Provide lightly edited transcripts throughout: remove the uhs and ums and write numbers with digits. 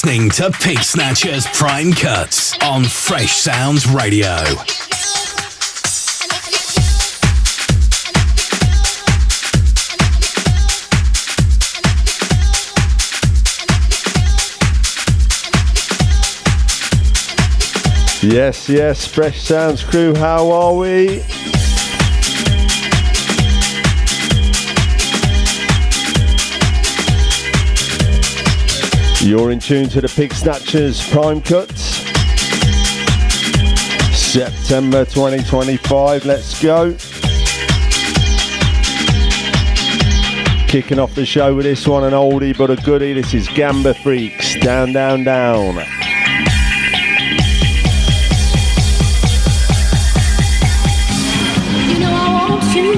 listening to Pig Snatchers Prime Cuts on Fresh Sounds Radio. Yes, yes, Fresh Sounds crew, how are we? You're in tune to the Pig Snatchers Prime Cuts. September 2025, let's go. Kicking off the show with this one, an oldie but a goodie. This is Gamba Freaks, Down, Down, Down. You know I want you,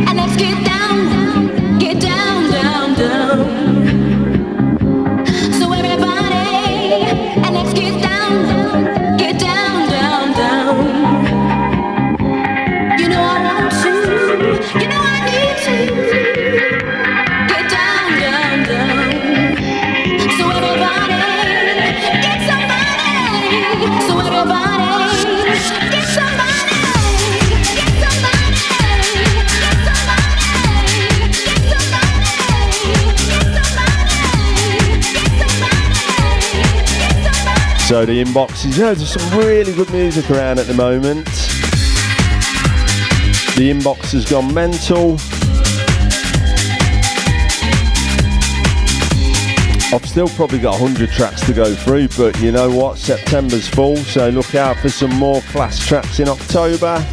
and let's get down, get down, down, down. So the inboxes, there's some really good music around at the moment. The inbox has gone mental. I've still probably got 100 tracks to go through, but you know what, September's full, so look out for some more class tracks in October.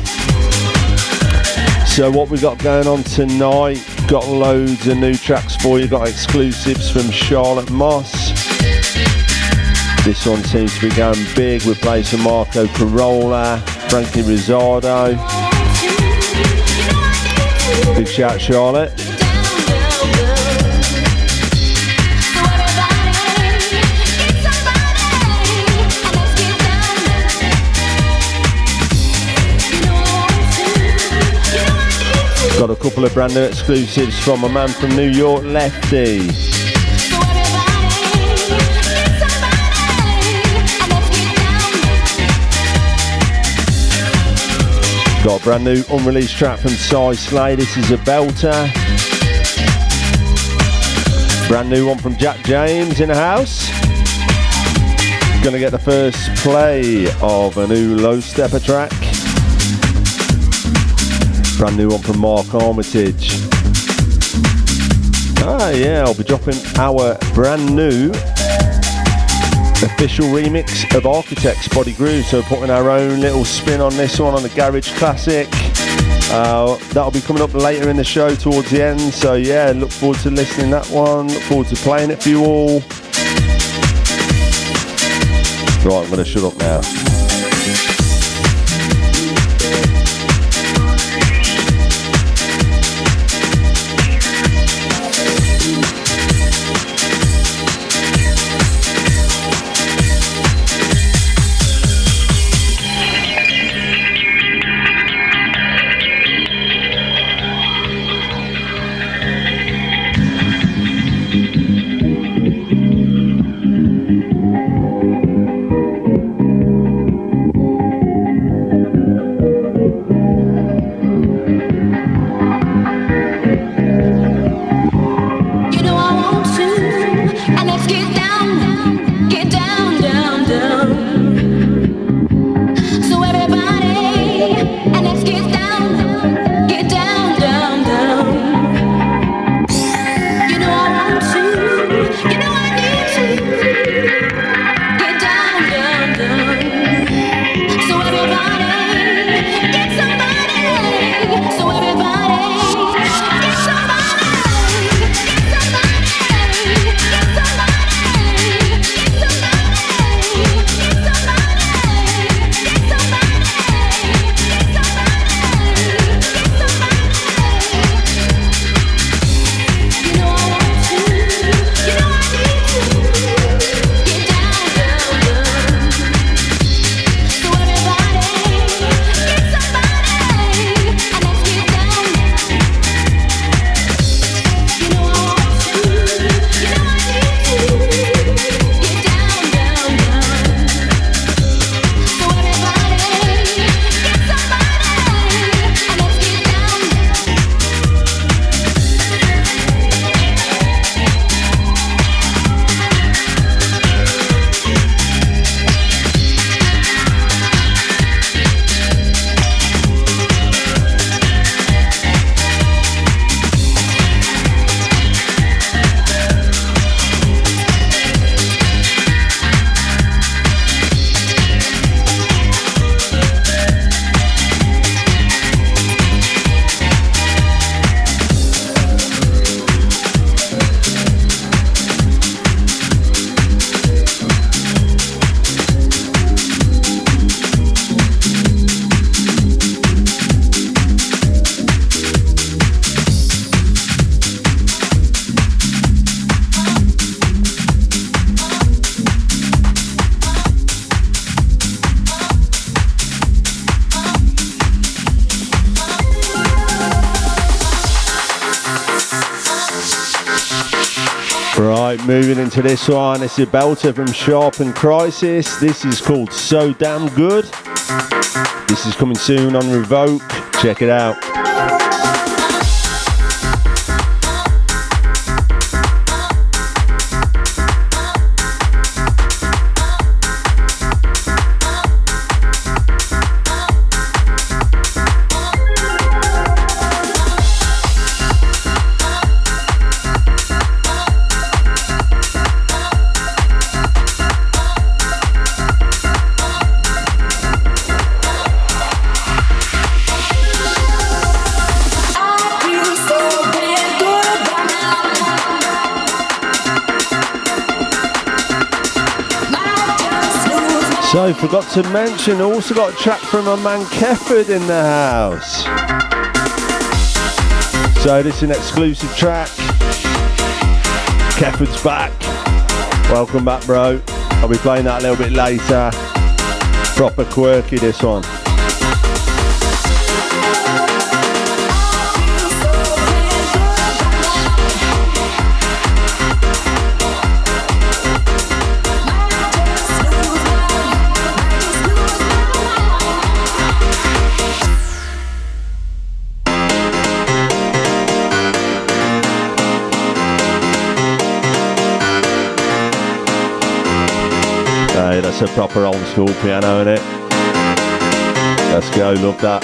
So what we got going on tonight, got loads of new tracks for you, got exclusives from Charlotte Moss. This one seems to be going big. We're playing some Marco Carola, Frankie Rizzardo. Big shout, Charlotte. Got a couple of brand new exclusives from a man from New York, Lefty. Got a brand new unreleased track from Cy Slay, this is a belter. Brand new one from Jack James in the house. Gonna get the first play of a new Low Stepper track. Brand new one from Mark Armitage. Ah yeah, I'll be dropping our brand new official remix of Architect's Body Groove, so we're putting our own little spin on this one on the Garage Classic. That'll be coming up later in the show towards the end, so yeah, look forward to listening to that one, look forward to playing it for you all. Right, I'm going to shut up now. Right, moving into this one. It's a belter from Sharp and Crisis. This is called So Damn Good. This is coming soon on Revoke. Check it out. So, forgot to mention, also got a track from my man Kefford in the house. So, this is an exclusive track. Kefford's back. Welcome back, bro. I'll be playing that a little bit later. Proper quirky, this one. That's a proper old school piano, innit? Let's go, love that.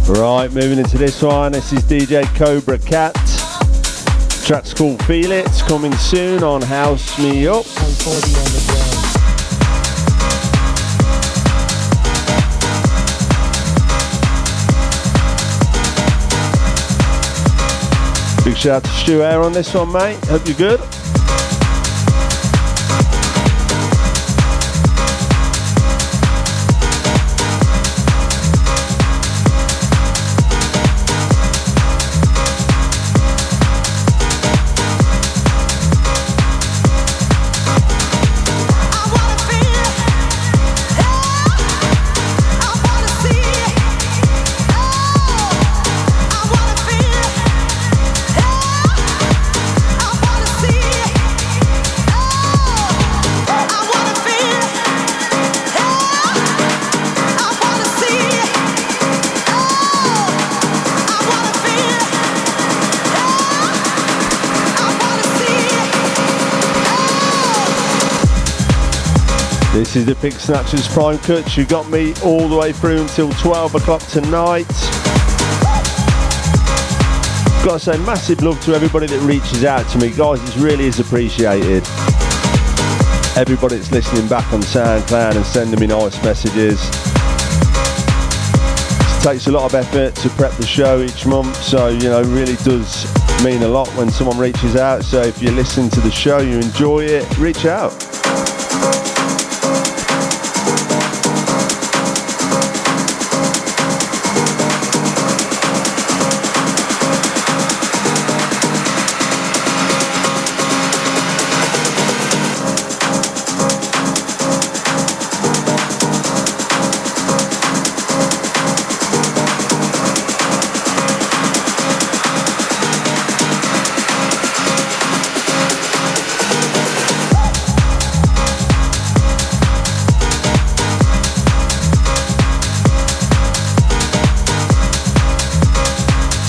Right, moving into this one. This is DJ Cobra Cat. Track's called Feel It. Coming soon on House Me Up. Big shout out to Stu Air on this one, mate. Hope you're good. This is the Big Snatchers Prime Cuts. You got me all the way through until 12 o'clock tonight. Got to say massive love to everybody that reaches out to me. Guys, it really is appreciated. Everybody that's listening back on SoundCloud and sending me nice messages. It takes a lot of effort to prep the show each month, so you know, it really does mean a lot when someone reaches out. So if you listen to the show, you enjoy it, reach out.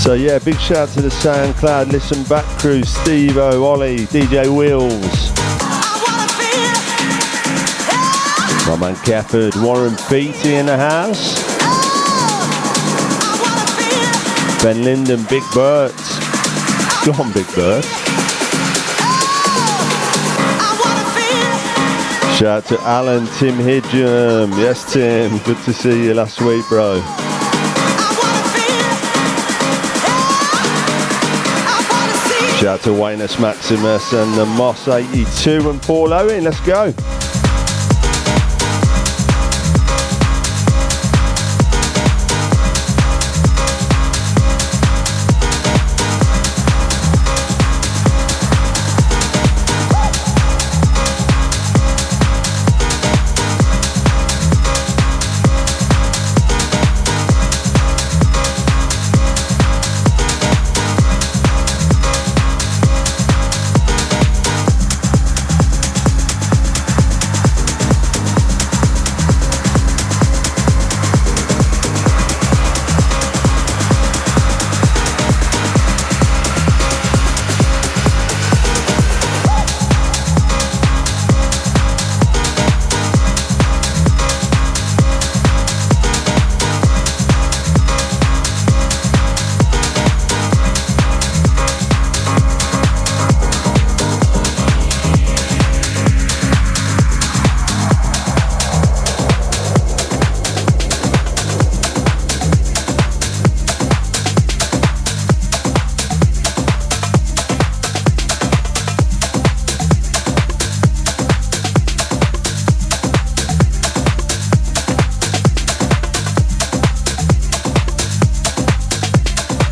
So yeah, big shout to the SoundCloud Listen Back crew, Steve-O, Ollie, DJ Wheels. My man Gafford, Warren Beatty in the house. Ben Linden, Big Bert. Go on, Big Bert. Shout out to Alan, Tim Hidjum. Yes, Tim, good to see you last week, bro. Shout out to Waynus Maximus and the Moss 82 and Paul Owen. Let's go.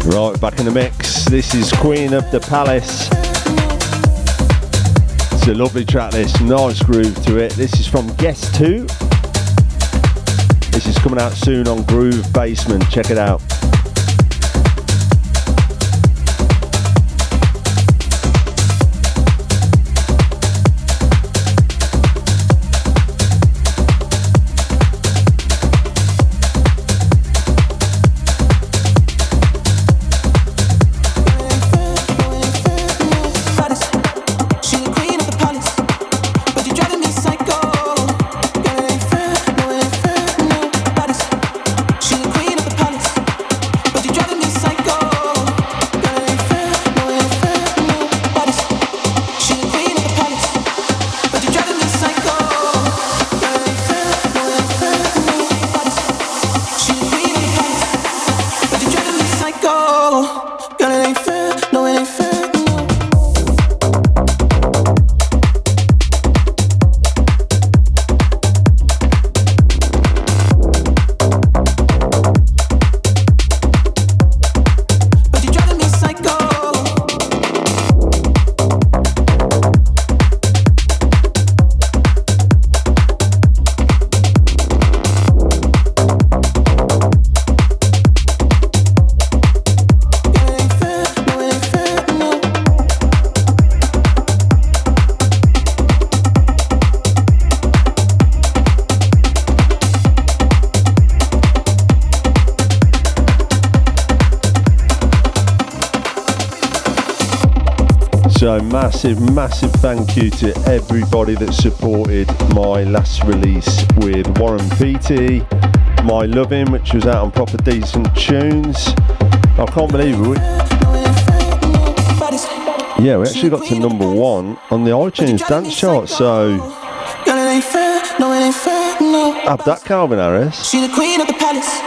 Right, back in the mix. This is Queen of the Palace. It's a lovely track, this. Nice groove to it. This is from Guest 2. This is coming out soon on Groove Basement. Check it out. So massive thank you to everybody that supported my last release with Warren Beatty, My Lovin', which was out on Proper Decent Tunes. I can't believe it. Yeah, we actually got to number 1 on the iTunes dance chart, so have that, Calvin Harris. She's the queen of the palace,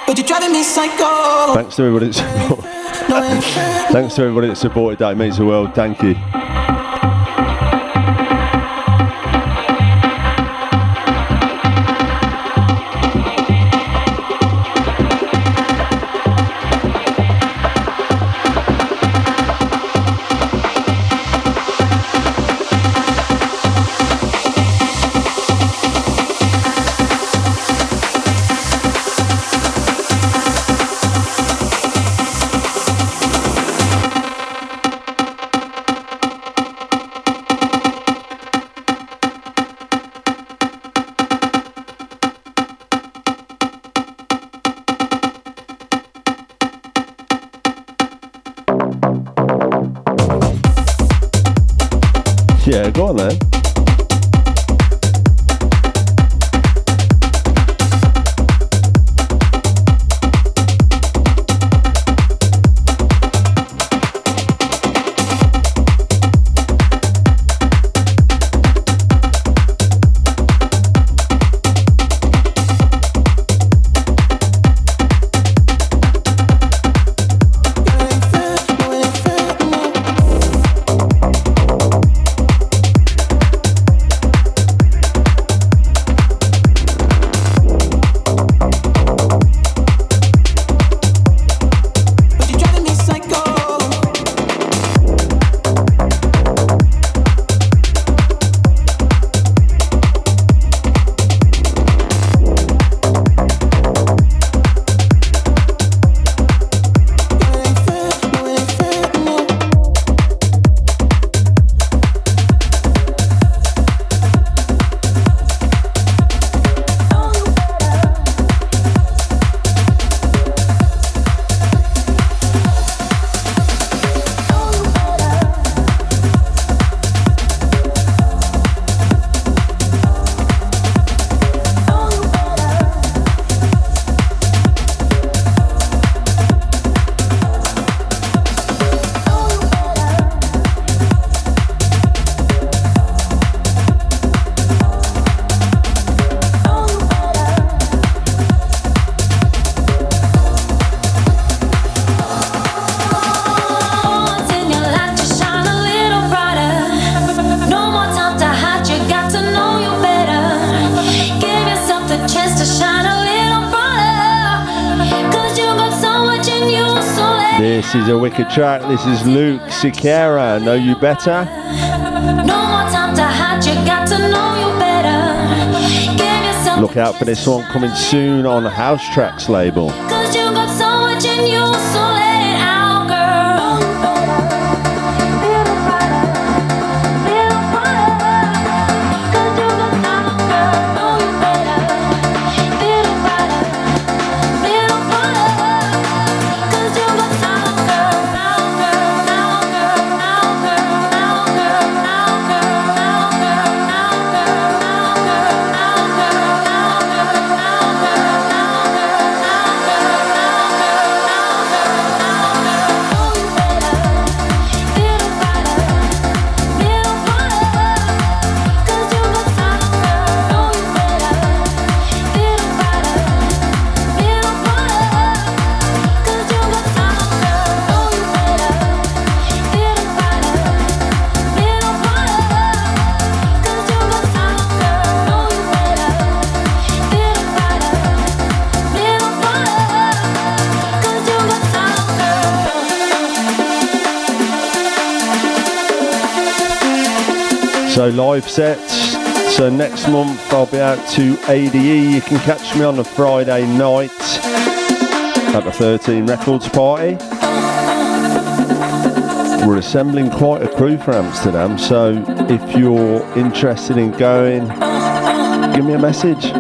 but you're driving me psycho. Thanks to everybody that supported that, it means the world. Thank you. go on then. This is a wicked track. This is Luke Siqueira, Know You Better. No more time to hide, you got to know you better. Give yourself Look out for this one coming soon on House Tracks label. Cause you got so much in you, so let it out, girl. Little brighter, little brighter. Cause you got so, girl, know you better. Little brighter, little brighter. Cause you got so, girl, now, girl, now, girl, now, girl, now, girl, now, girl, now, girl, now, girl, now, girl, now, girl, now, girl, now, girl, So live sets. So next month I'll be out to ADE. You can catch me on a Friday night at the 13 Records party. We're assembling quite a crew for Amsterdam, so if you're interested in going, give me a message.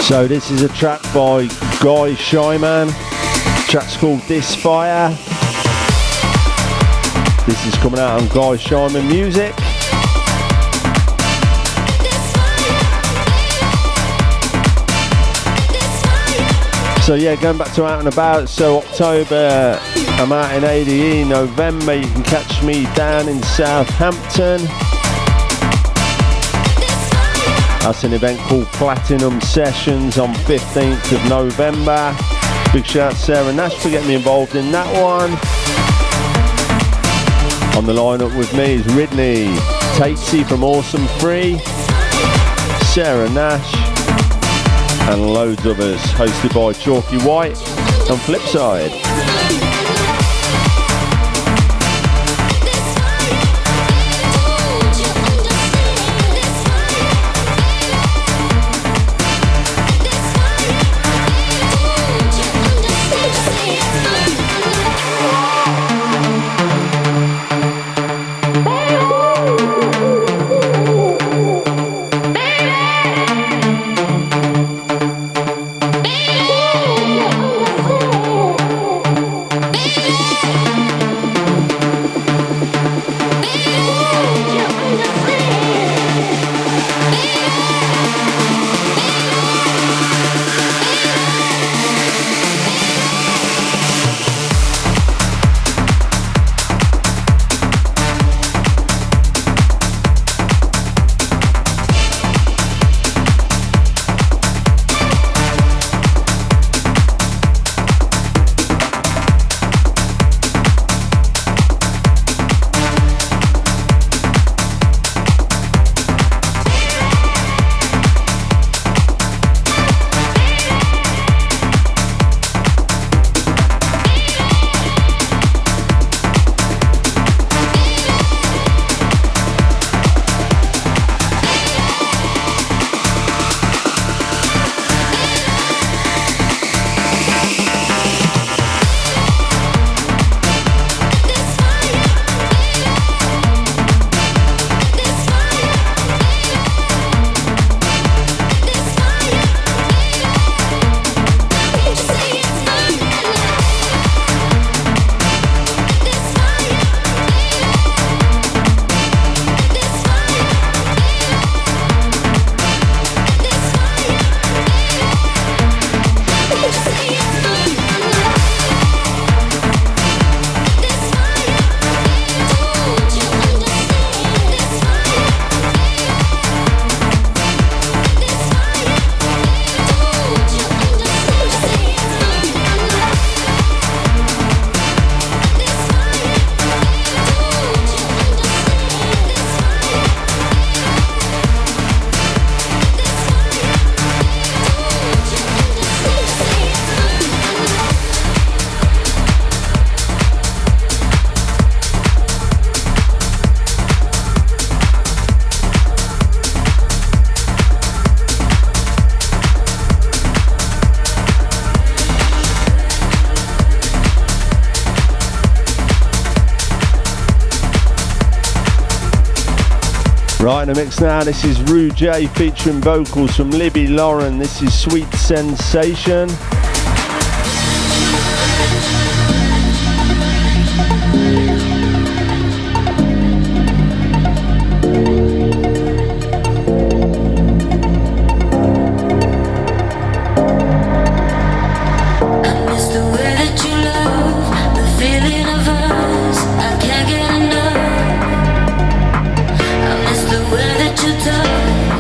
So this is a track by Guy Shyman. The track's called This Fire. This is coming out on Guy Shyman Music. So yeah, going back to Out and About. So October, I'm out in ADE. November, you can catch me down in Southampton. That's an event called Platinum Sessions on 15th of November. Big shout out to Sarah Nash for getting me involved in that one. On the lineup with me is Ridney, Tatesy from Awesome Free, Sarah Nash, and loads of others, hosted by Chalky White and Flipside. Right in the mix now, this is Rue J featuring vocals from Libby Lauren. This is Sweet Sensation.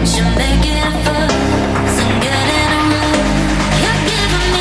You're making a fuss and getting around. You're giving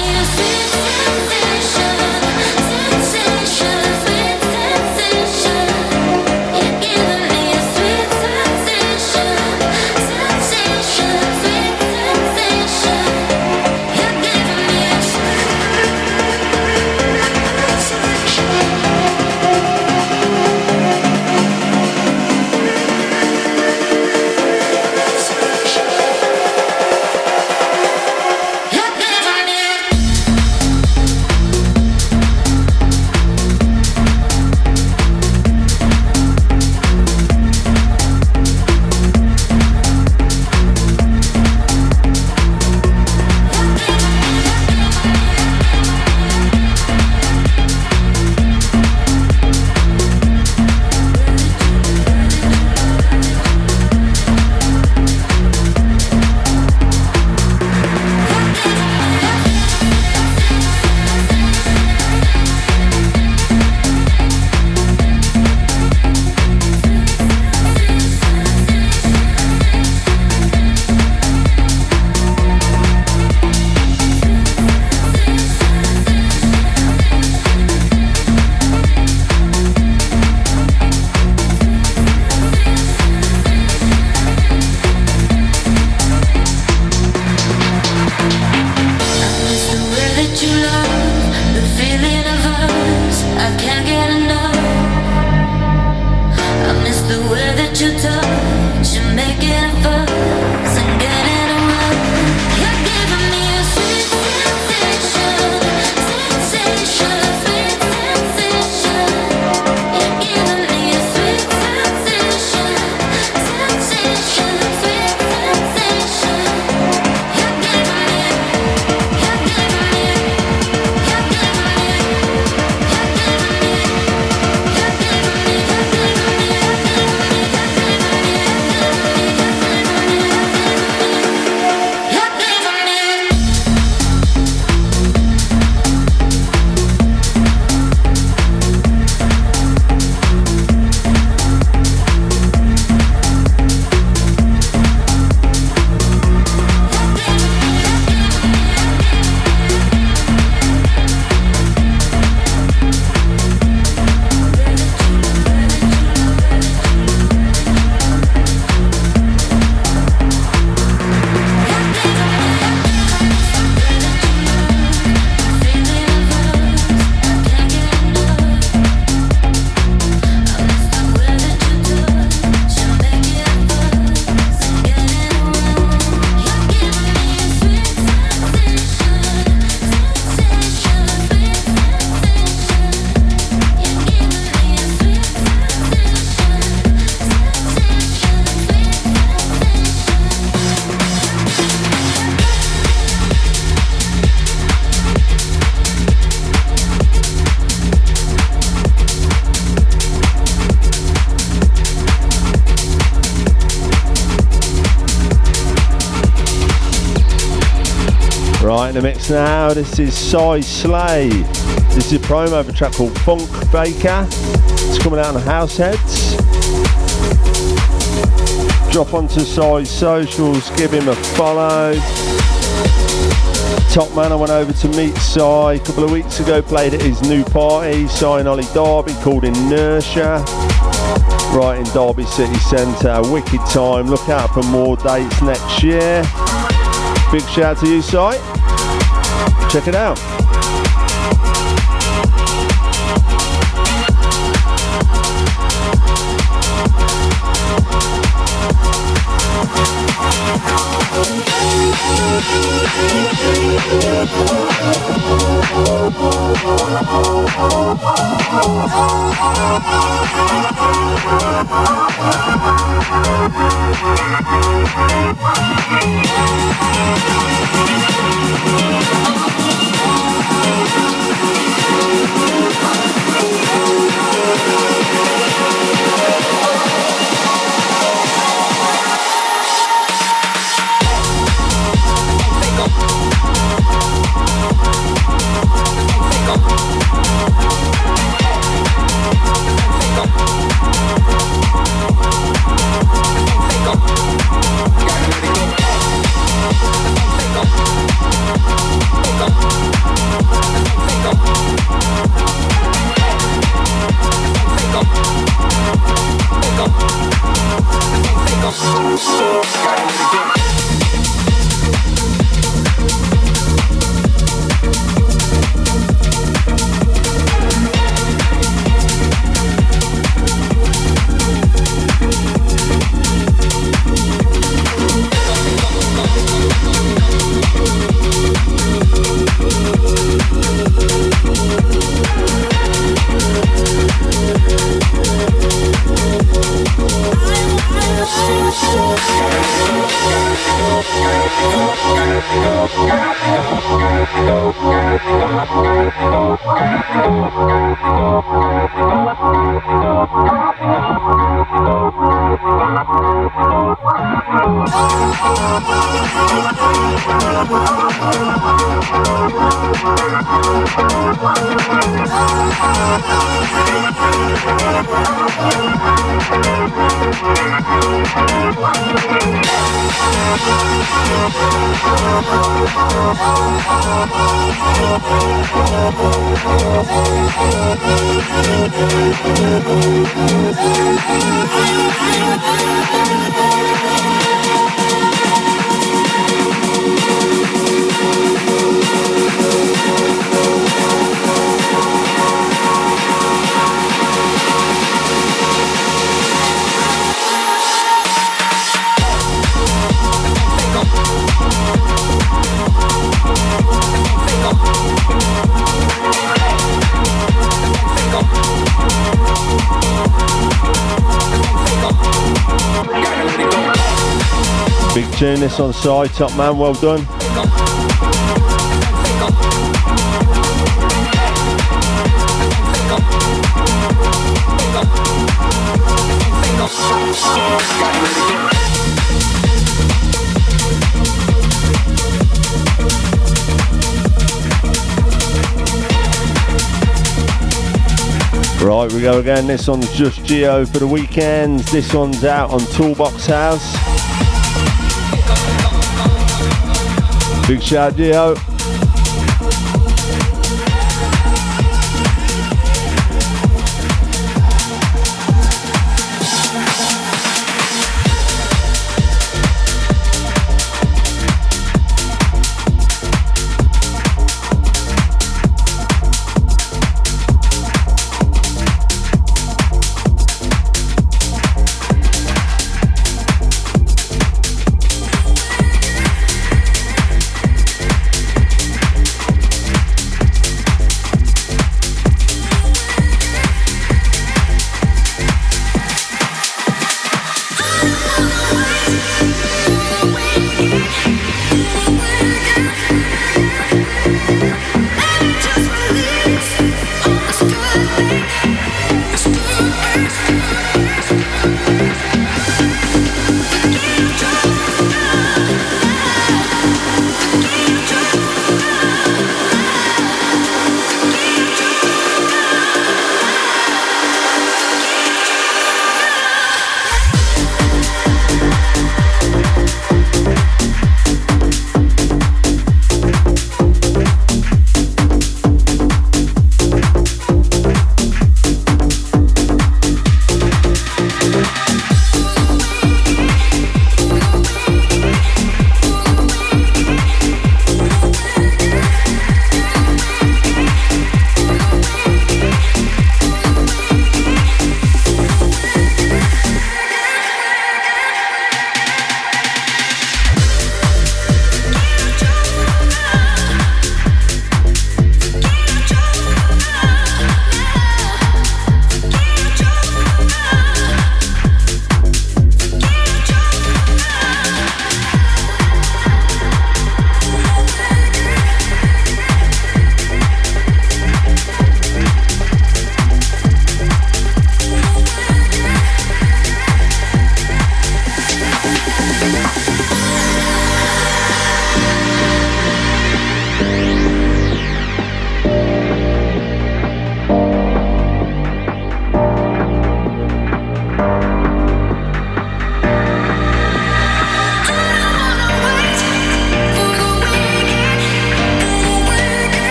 Right, in the mix now, this is Cy Slay. This is a promo of a track called Funk Baker. It's coming out on House Heads. Drop onto Cy's socials, give him a follow. Top man, I went over to meet Cy a couple of weeks ago, played at his new party, Cy and Ollie Derby, called Inertia, right in Derby City Centre. Wicked time, look out for more dates next year. Big shout out to you, Cy. Check it out. Big tune this on side, top man, well done. Right, we go again. This one's just Geo for the weekends. This one's out on Toolbox House. Big shout, Geo.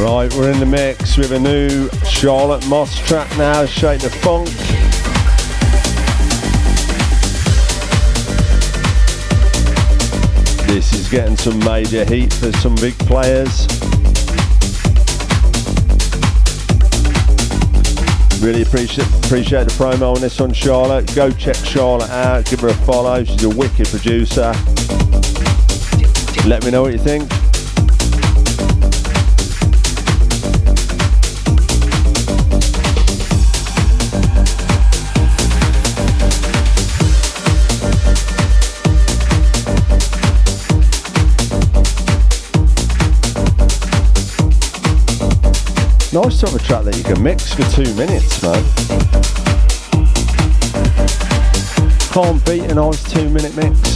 Right, we're in the mix with a new Charlotte Moss track now, Shake the Funk. This is getting some major heat for some big players. Really appreciate the promo on this one, Charlotte. Go check Charlotte out, give her a follow. She's a wicked producer. Let me know what you think. Nice to have a track that you can mix for 2 minutes, man. Can't beat a nice 2-minute mix.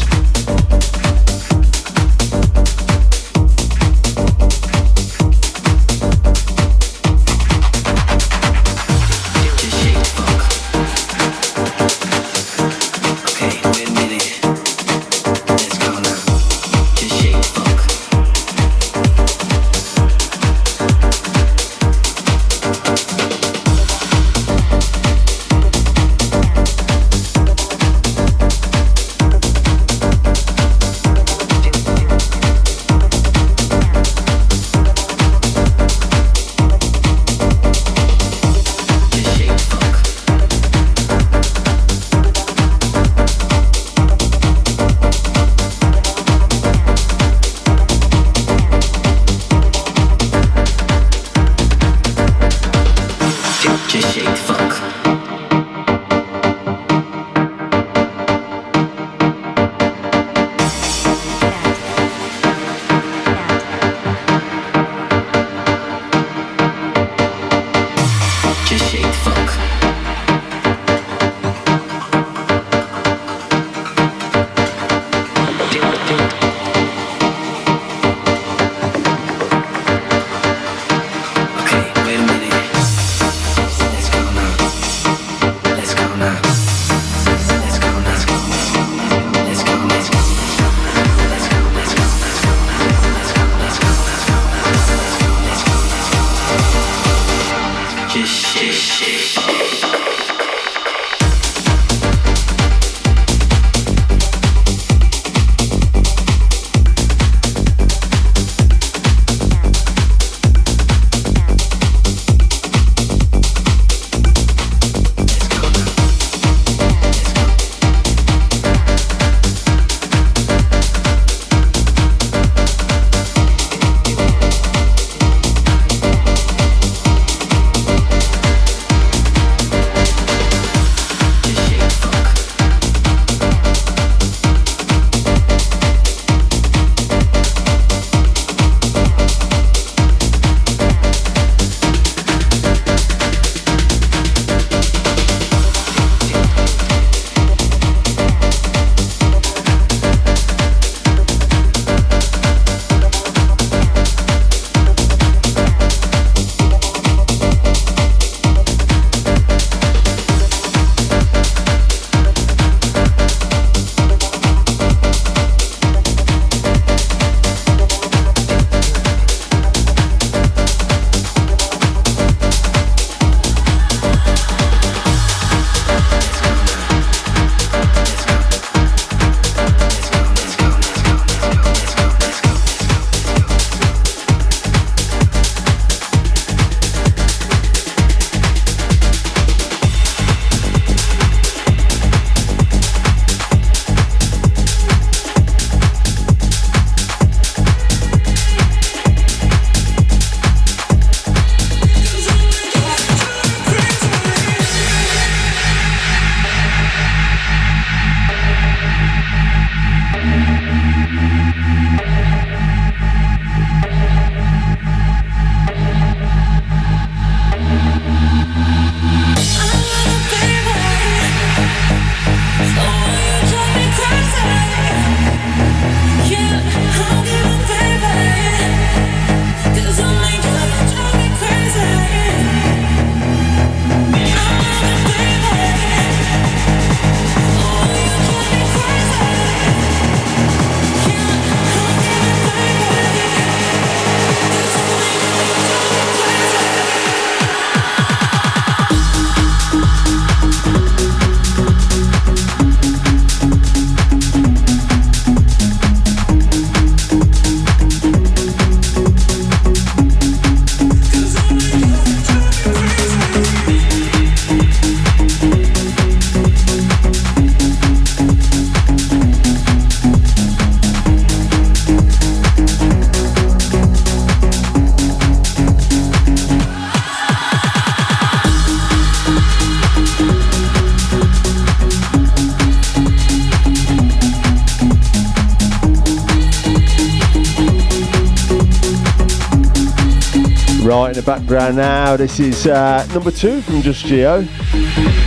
Right in the background now, this is number 2 from Just Geo.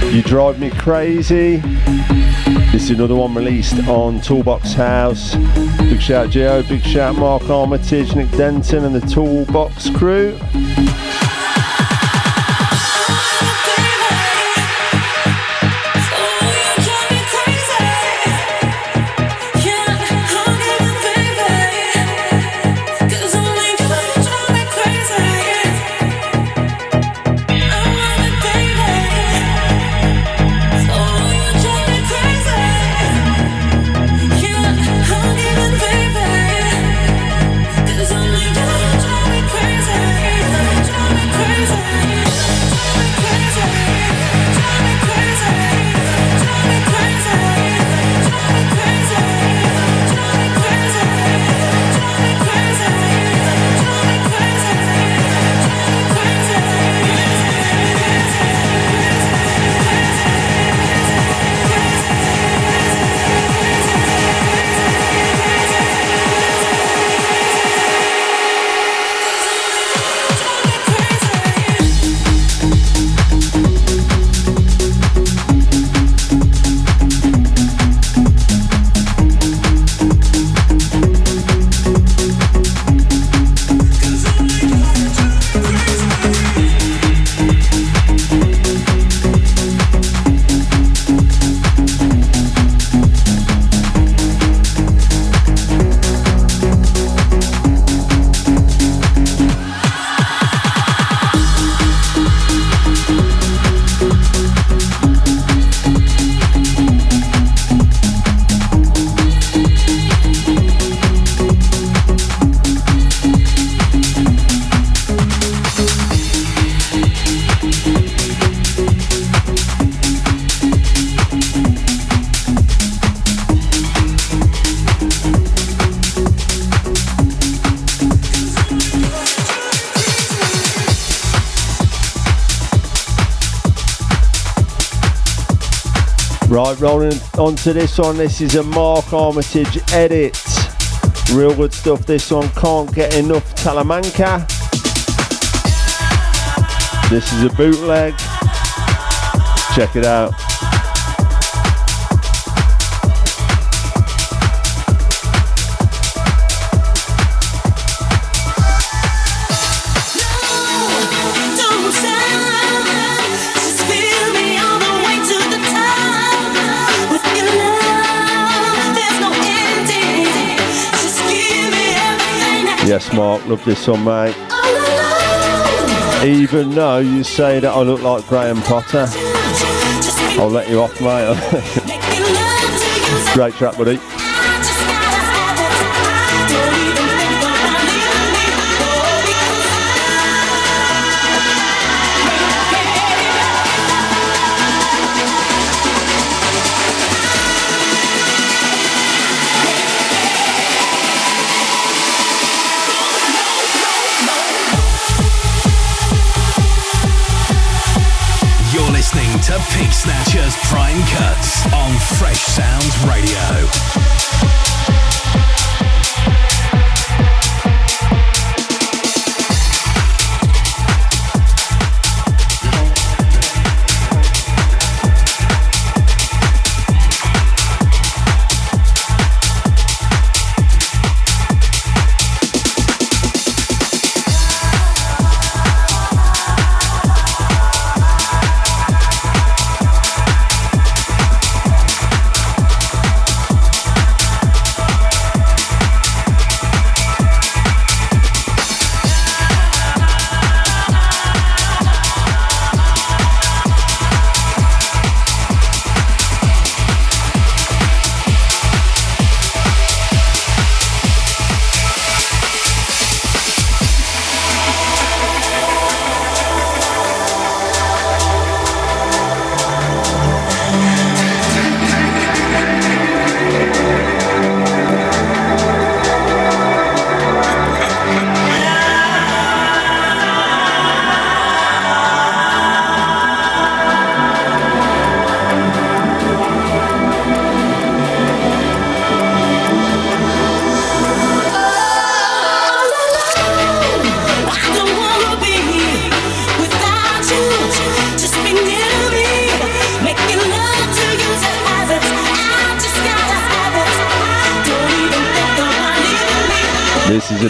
You Drive Me Crazy. This is another one released on Toolbox House. Big shout Geo, big shout Mark Armitage, Nick Denton and the Toolbox crew. Right, rolling on to this one. This is a Mark Armitage edit. Real good stuff, this one. Can't Get Enough Talamanca. This is a bootleg. Check it out. Yes, Mark, love this one, mate. Even though you say that I look like Graham Potter, I'll let you off, mate. Great track, buddy. To Pink Snatchers Prime Cuts on Fresh Sounds Radio.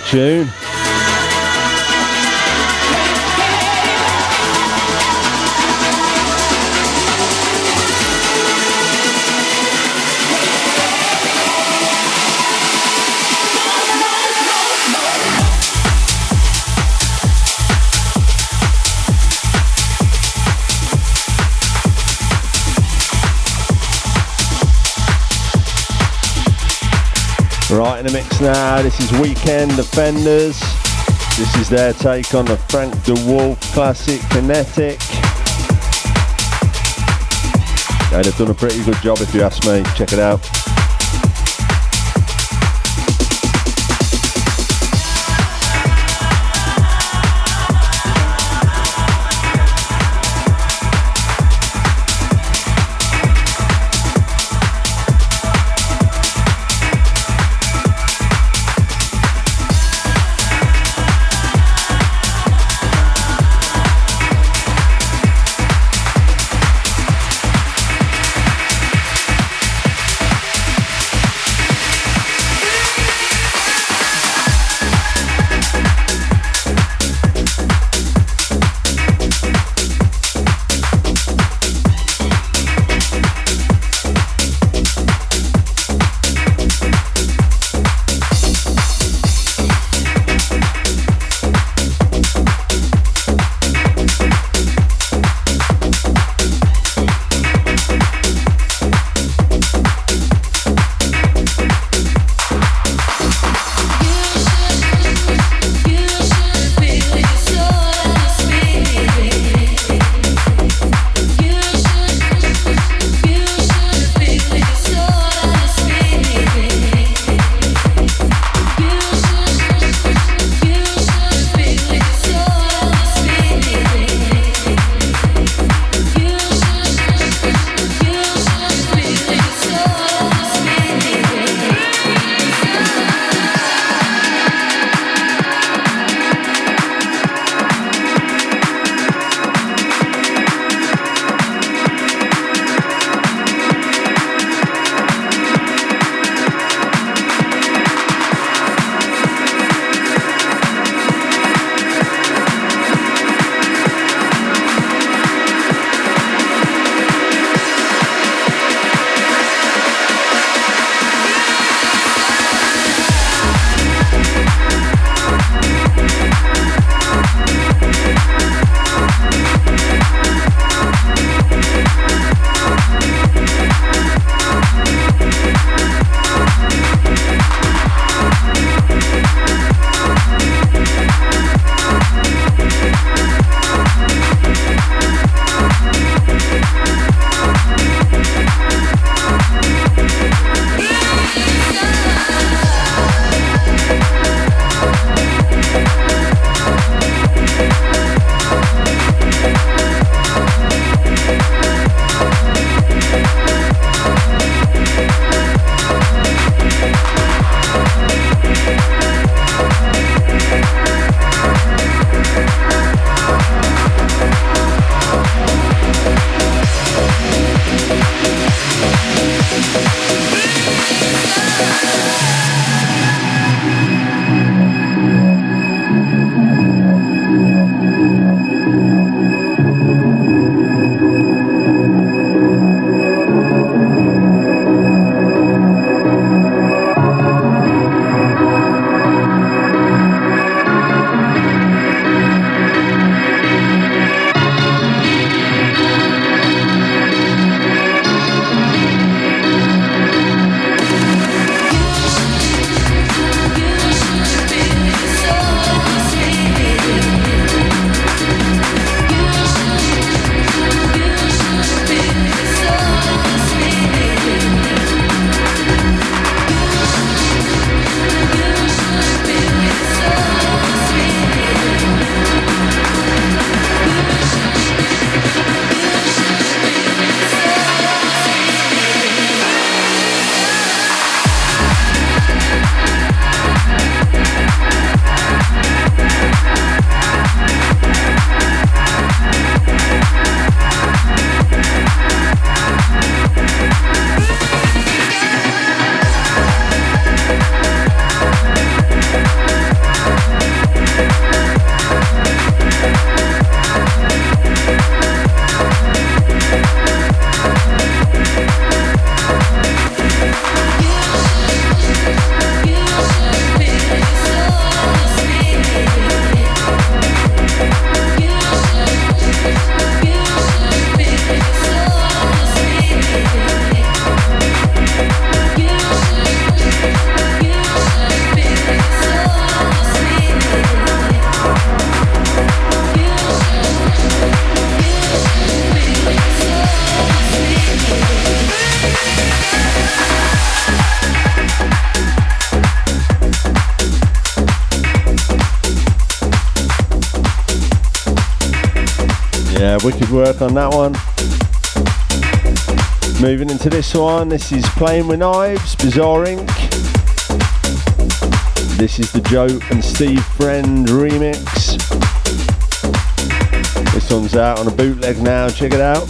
tune. Right in the mix now, this is Weekend Offenders. This is their take on the Frank de Wolf classic Kinetic. Yeah, they've done a pretty good job if you ask me. Check it out. Yeah, wicked work on that one. Moving into this one, this is Playing with Knives, Bizarre Inc. This is the Joe and Steve Friend remix. This one's out on a bootleg now, check it out.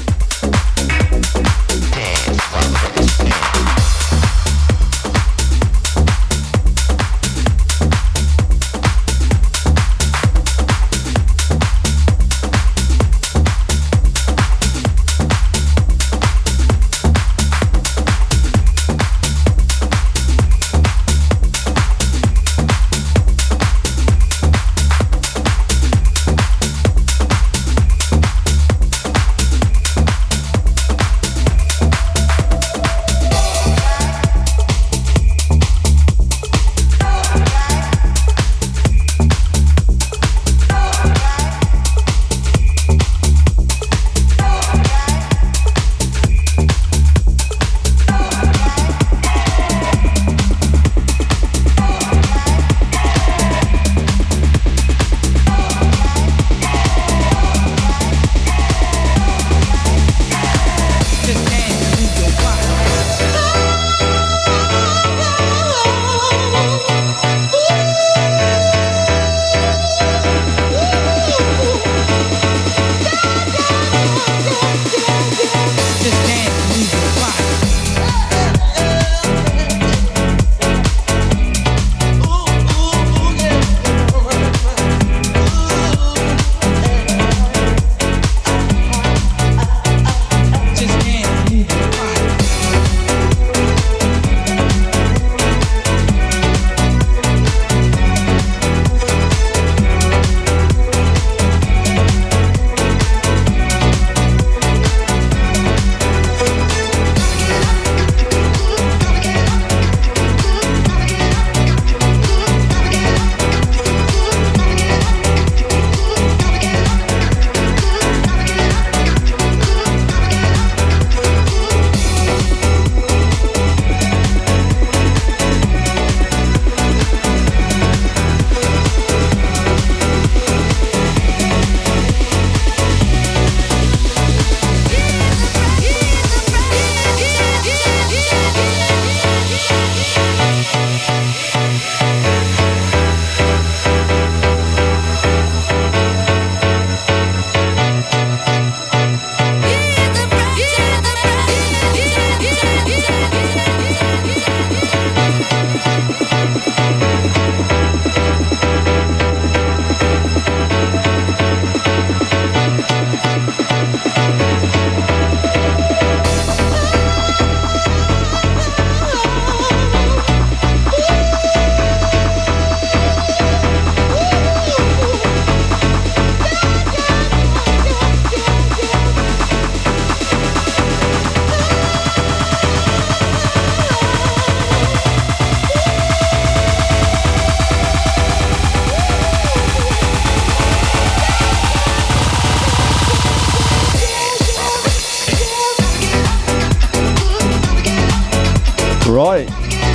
Right,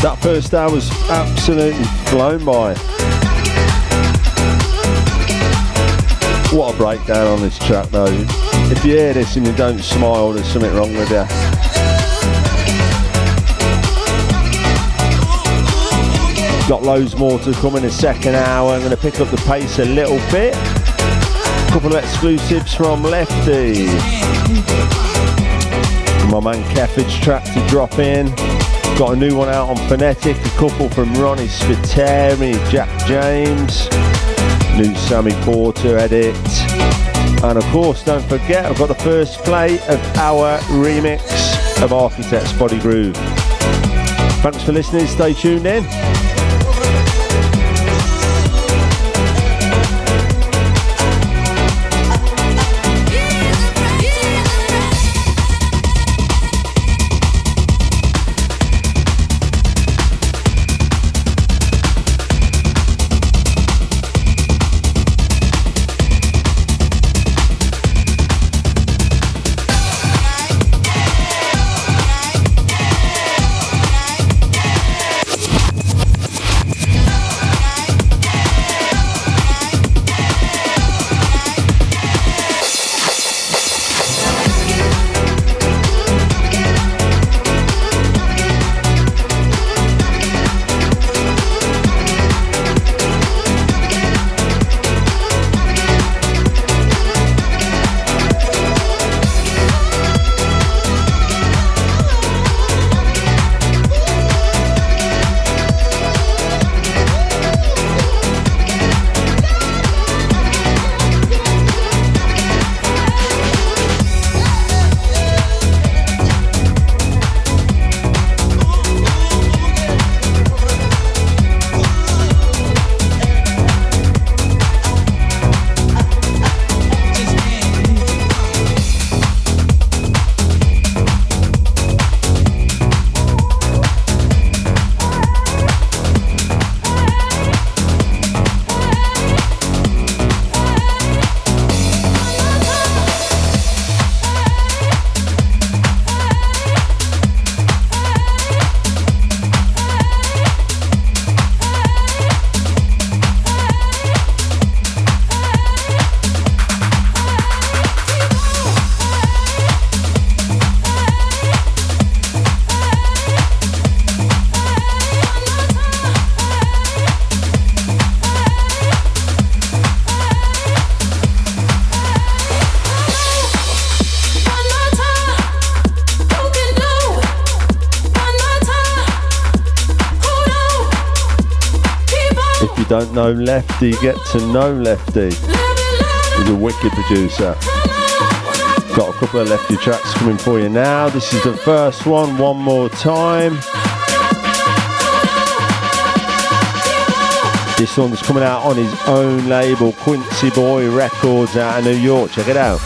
that first hour was absolutely flown by. What a breakdown on this track though. If you hear this and you don't smile, there's something wrong with you. Got loads more to come in the second hour. I'm going to pick up the pace a little bit. A couple of exclusives from Lefty. My man Keffid's track to drop in. Got a new one out on Phonetic. A couple from Ronnie Spiteri, Jack James. New Sammy Porter edit. And of course, don't forget, I've got the first play of our remix of Architect's Body Groove. Thanks for listening. Stay tuned in. don't know Lefty, get to know Lefty. He's a wicked producer. Got a couple of Lefty tracks coming for you now. This is the first one more time. This one's coming out on his own label, Quincy Boy Records out of New York. Check it out.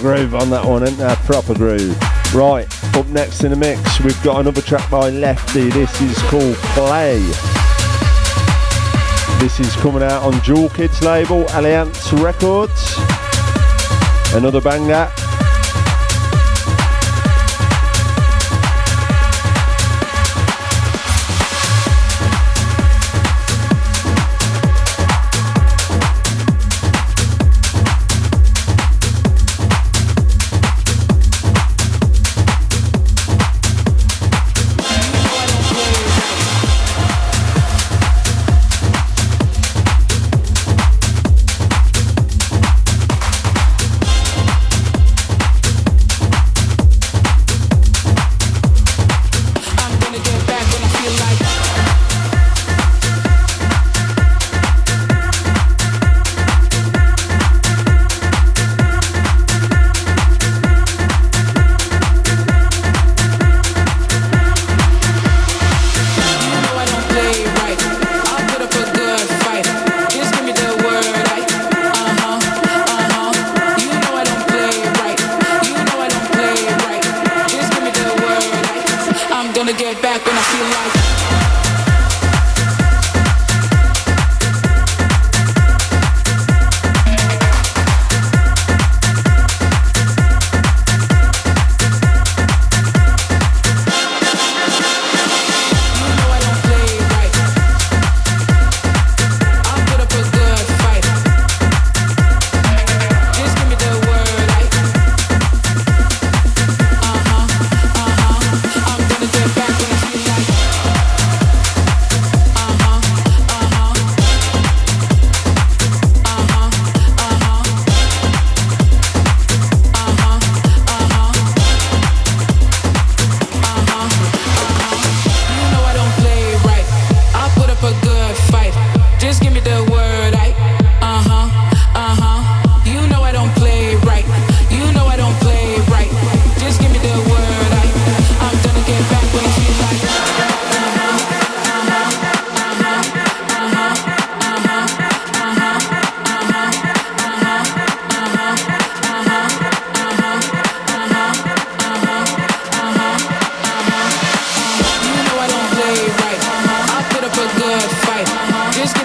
Groove on that one, isn't there? Proper groove. Right, up next in the mix, we've got another track by Lefty. This is called Play. This is coming out on Jewel Kids label, Alliance Records. Another banger.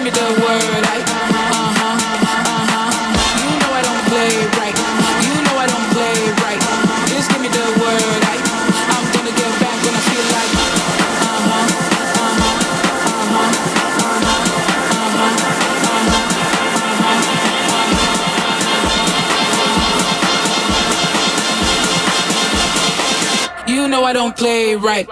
me the word, right? You know I don't play right. You know I don't play right. Just give me the word, right? I'm gonna get back when I feel like. You know I don't play right.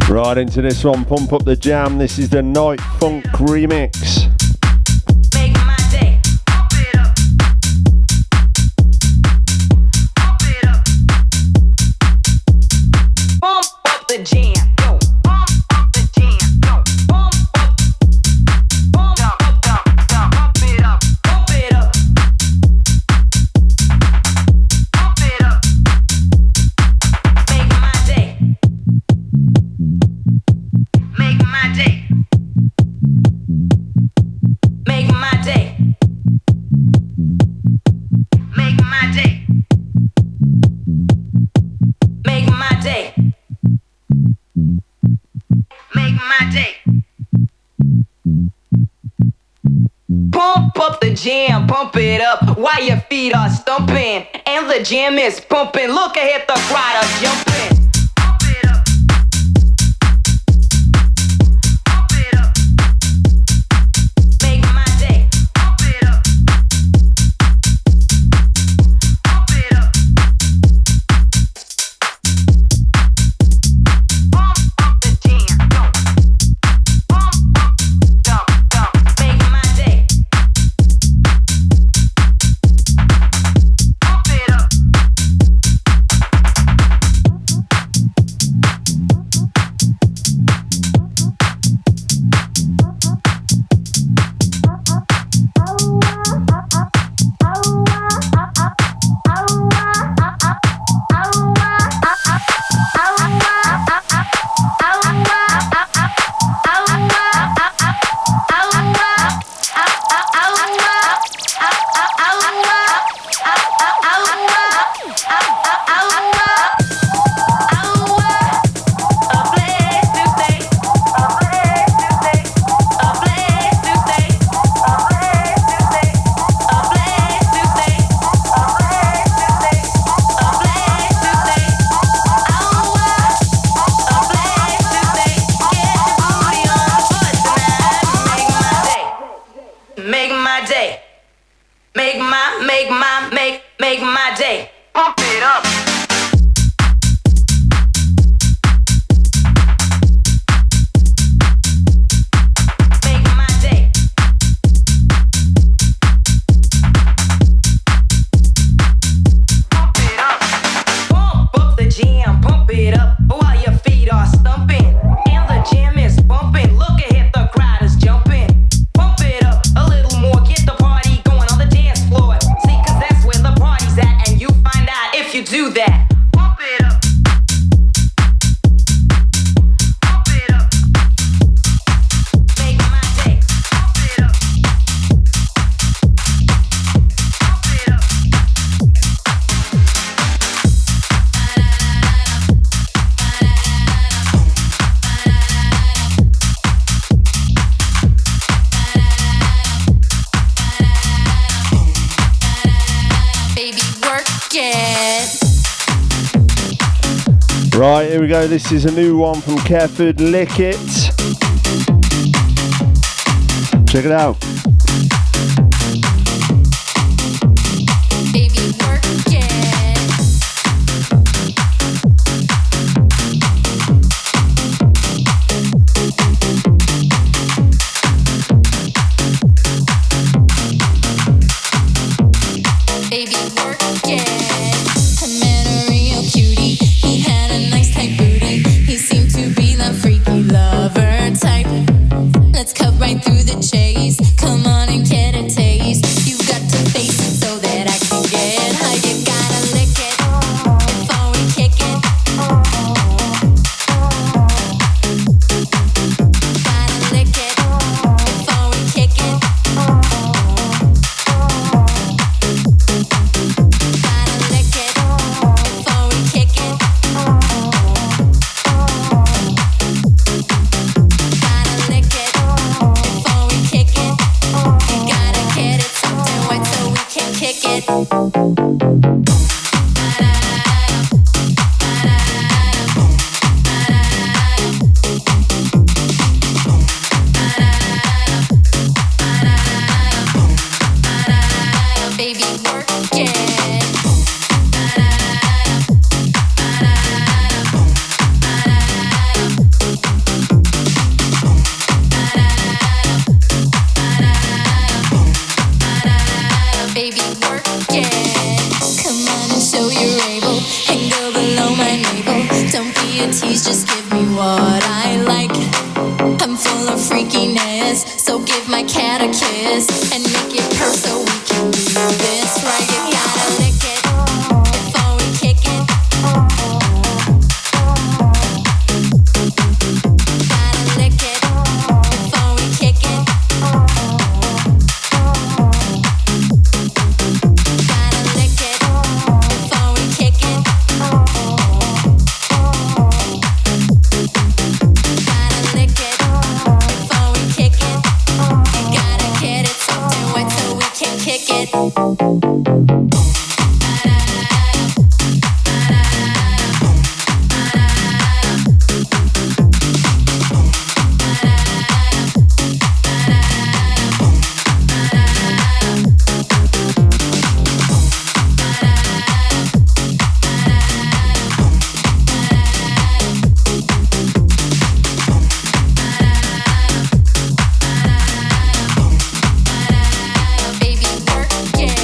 Right into this one, Pump Up the Jam. This is the Night Funk remix. Make my day. Pump it up. Pump it up. Pump up the jam. Yo. Pump up the jam. Yo. Pump up. Pump up. Pump it up. Pump it up. Pump it up. Make my day. Make my day. Make my day. Make my day. Make my day. Make my day. Pump up the jam, pump it up while your feet are stumping. And the jam is pumping. Look ahead, the crowd are jumping. Pump it up. Pump it up. Make my day. Pump it up. Pump it up. Pump up the jam. Pump up, dump. Make my day. Pump it up. Make my day. Pump it up. Make my day. Pump it up. Pump up the jam, pump it up while your feet are stumping. And the jam is bumping. Look ahead, the crowd is jumping. Pump it up a little more, get the party going on the dance floor. See, 'cause that's where the party's at, and you find out if you do that. Right, here we go. This is a new one from Careford, Lick It. Check it out. Baby, work it. Baby, work it. I met a real cutie. He had a nice tight booty. He seemed to be the freaky lover type. Let's cut right through the chase. Come on and get a taste. You got to face it so that I can get high. You gotta lick it before we kick it. Gotta lick it before we kick it. Gotta lick it before we kick it. Gotta lick it before we kick it. You gotta get it something wet so we can kick it. Baby, work it. Baby, work it. Come on and show you're able. And go below my navel. Don't be a tease, just give me what I like. I'm full of freakiness, so give my cat a kiss and make it purr so we can do this right. You gotta lick it before we kick it. Gotta lick it before we kick it. Gotta lick it before we kick it. Gotta lick it before we kick it. You gotta get it something wet so we can kick it. Baby, work it.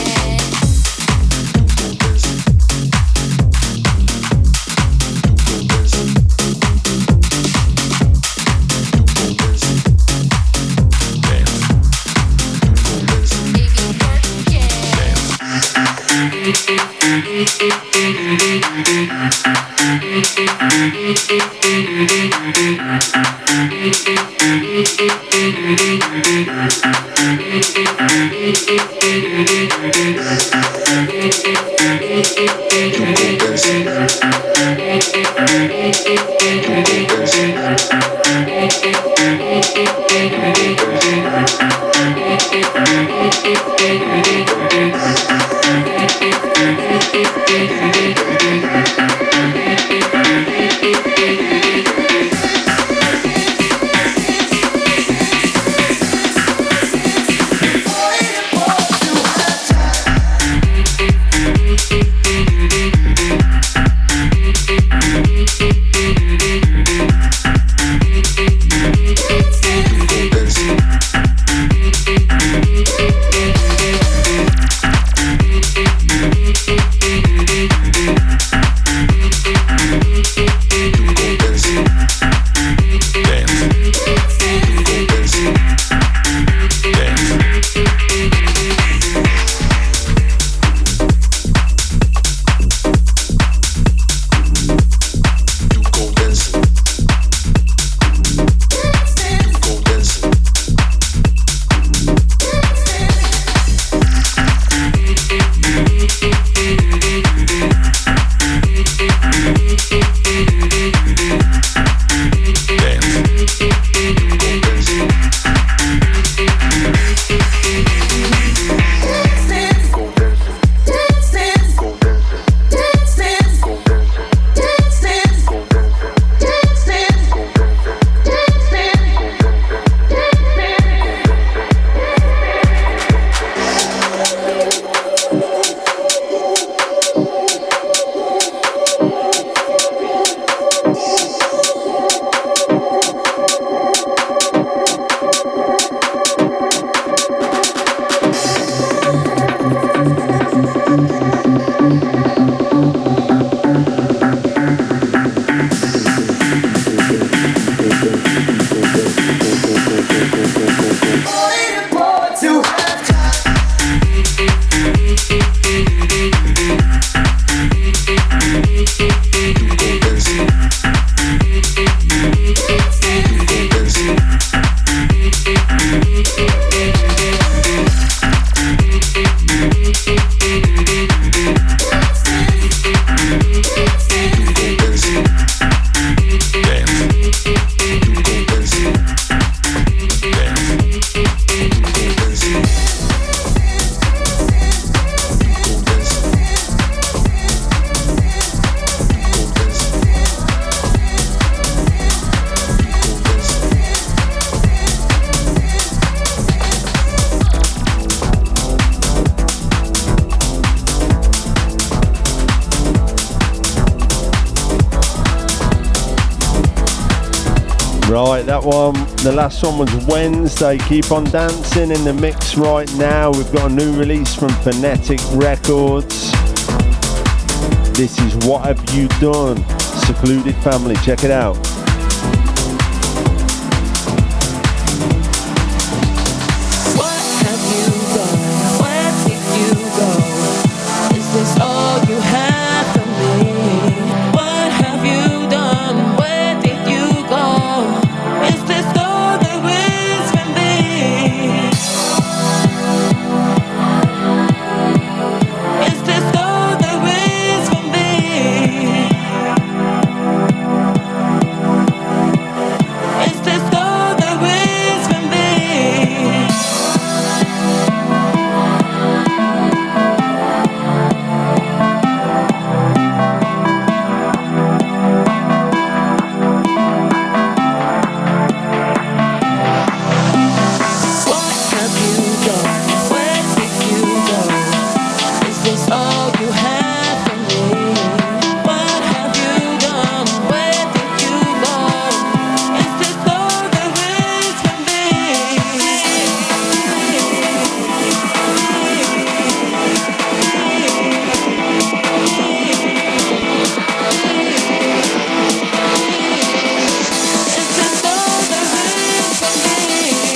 Right, that one, the last one was Wednesday. Keep on dancing in the mix right now. We've got a new release from Phonetic Records. This is What Have You Done? Secluded Family, check it out. What have you done? Where did you go? Is this all you have for me? What have you done? Where did you go? Is this all there is for me? Is this all there is for me? Is this all there is for me? What have you done? Where did you go? Is this all you have for me? What have you done? Where did you go? Is this all there is for me? Is this all there is for me?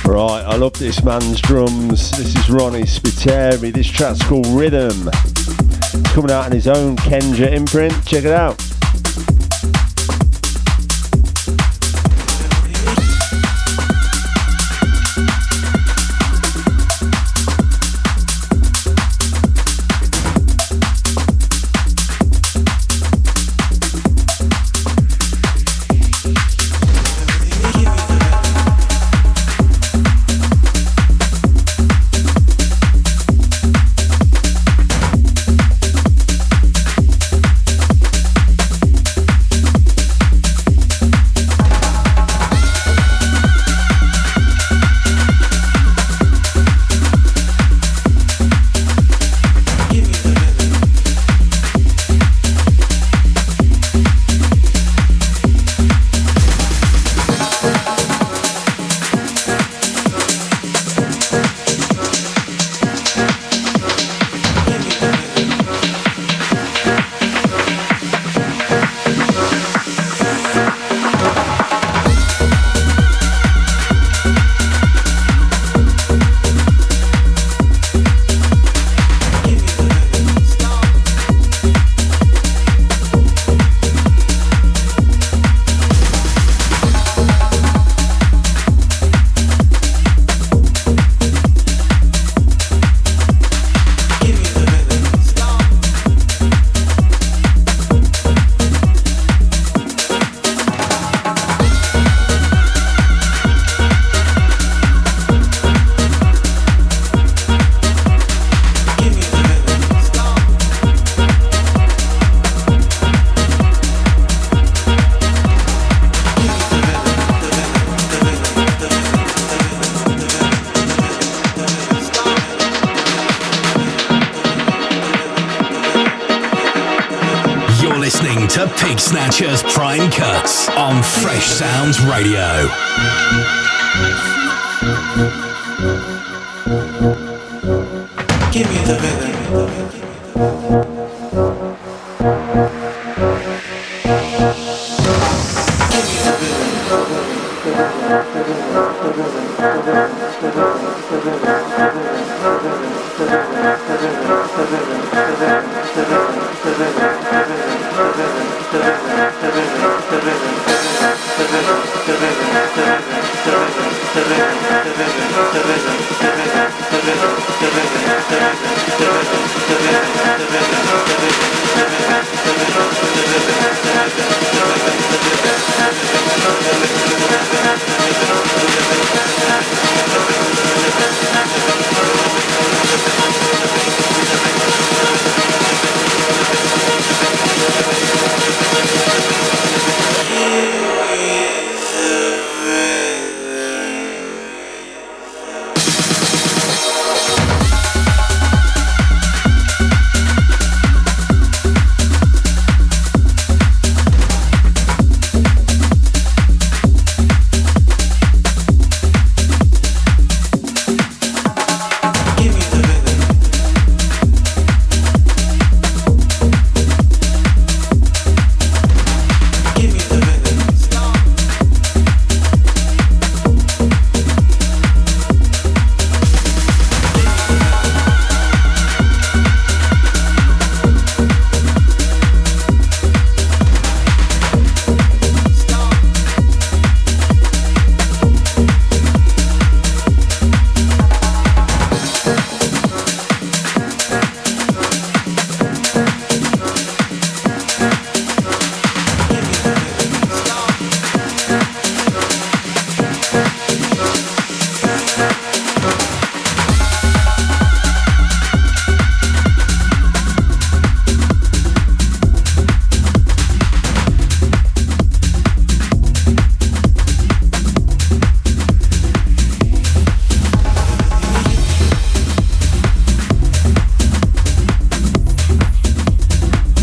Right, I love this man's drums. This is Ronnie Spiteri. This track's called Rhythm. It's coming out on his own Kenja imprint. Check it out. listening to Pig Snatchers Prime Cuts on Fresh Sounds Radio. Give me the rhythm. Give me the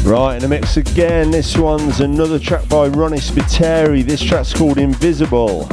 Right, in the mix again, this one's another track by Ronnie Spiteri. This track's called Invisible.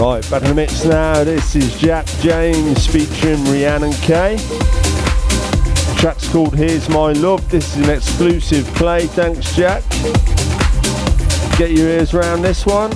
Right, back in the mix now. This is Jack James featuring Rhiannon K. Track's called Here's My Love. This is an exclusive play. Thanks, Jack. Get your ears around this one.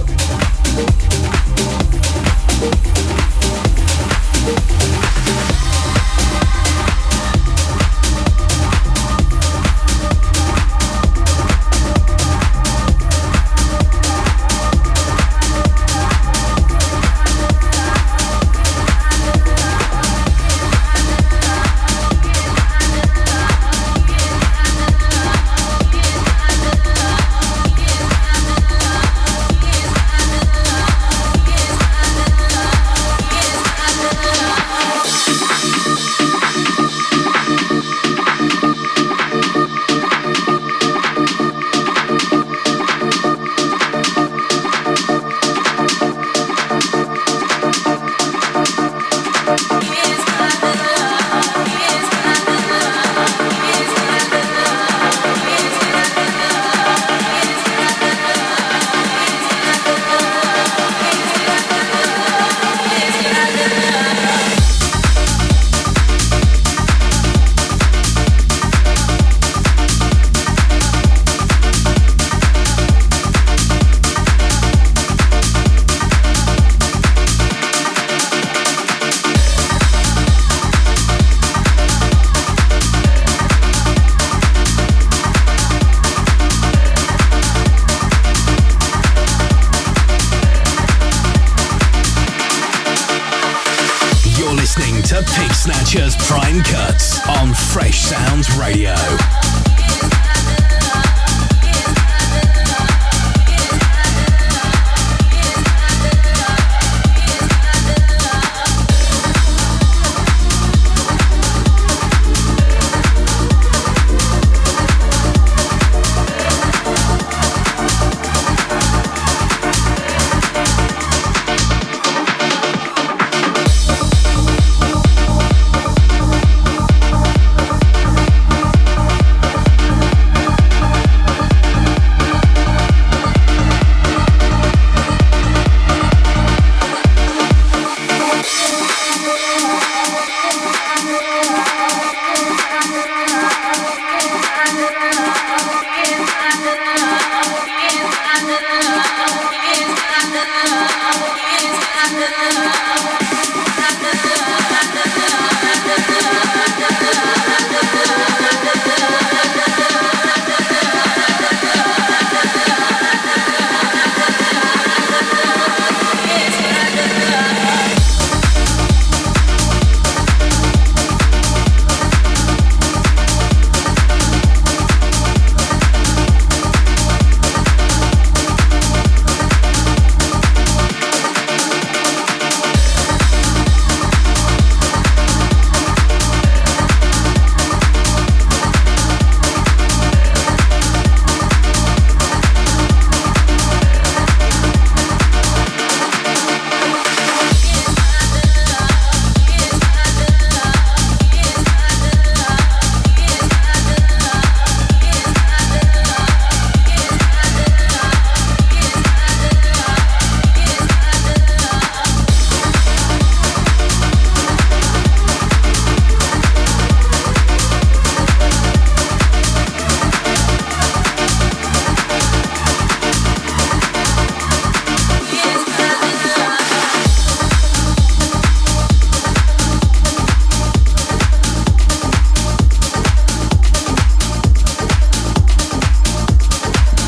Snatchers Prime Cuts on Fresh Sounds Radio.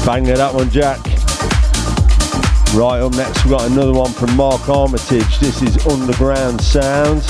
Banger that one, Jack. Right, up next we've got another one from Mark Armitage. This is Underground Sounds.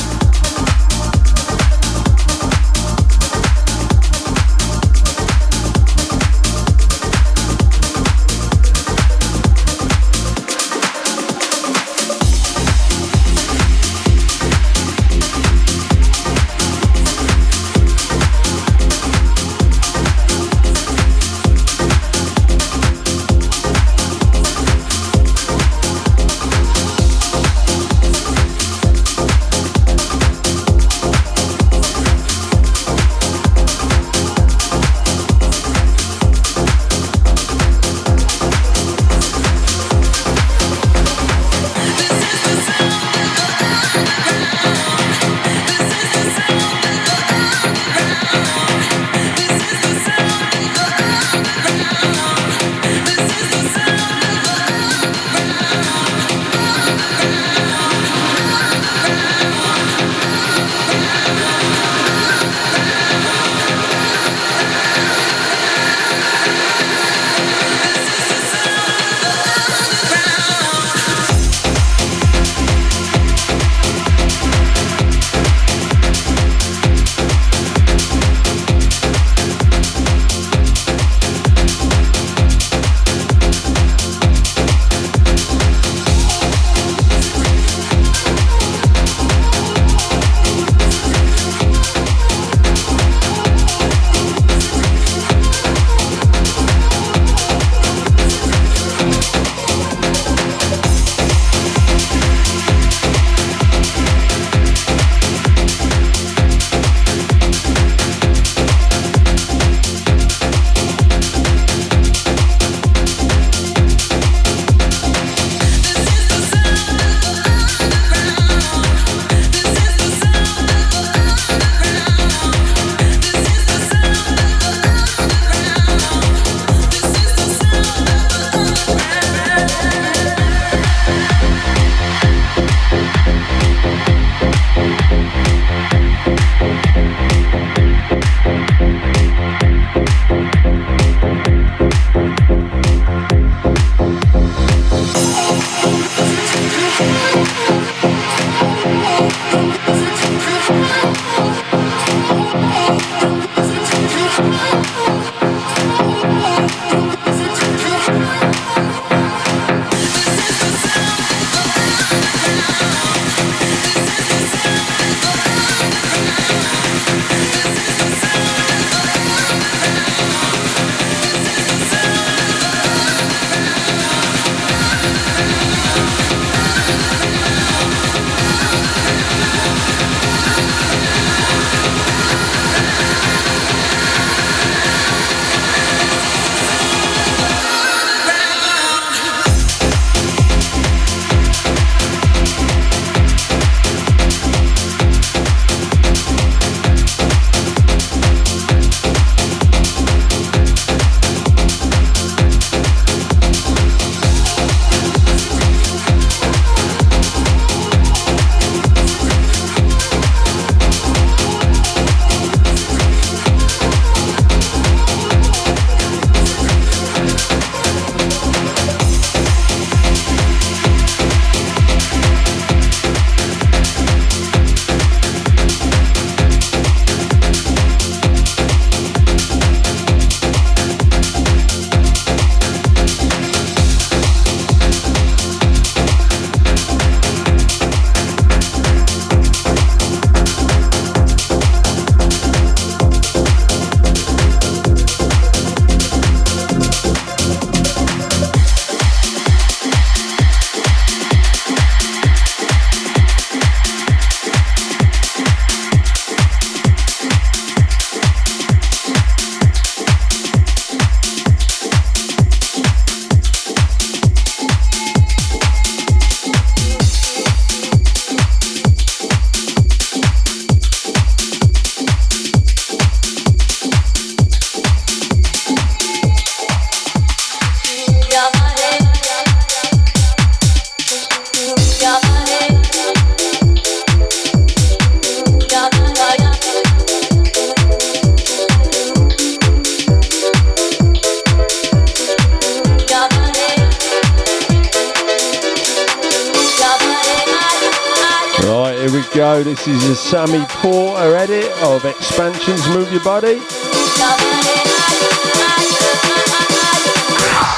go. This is a Sammy Porter edit of Expansion's Move Your Body. I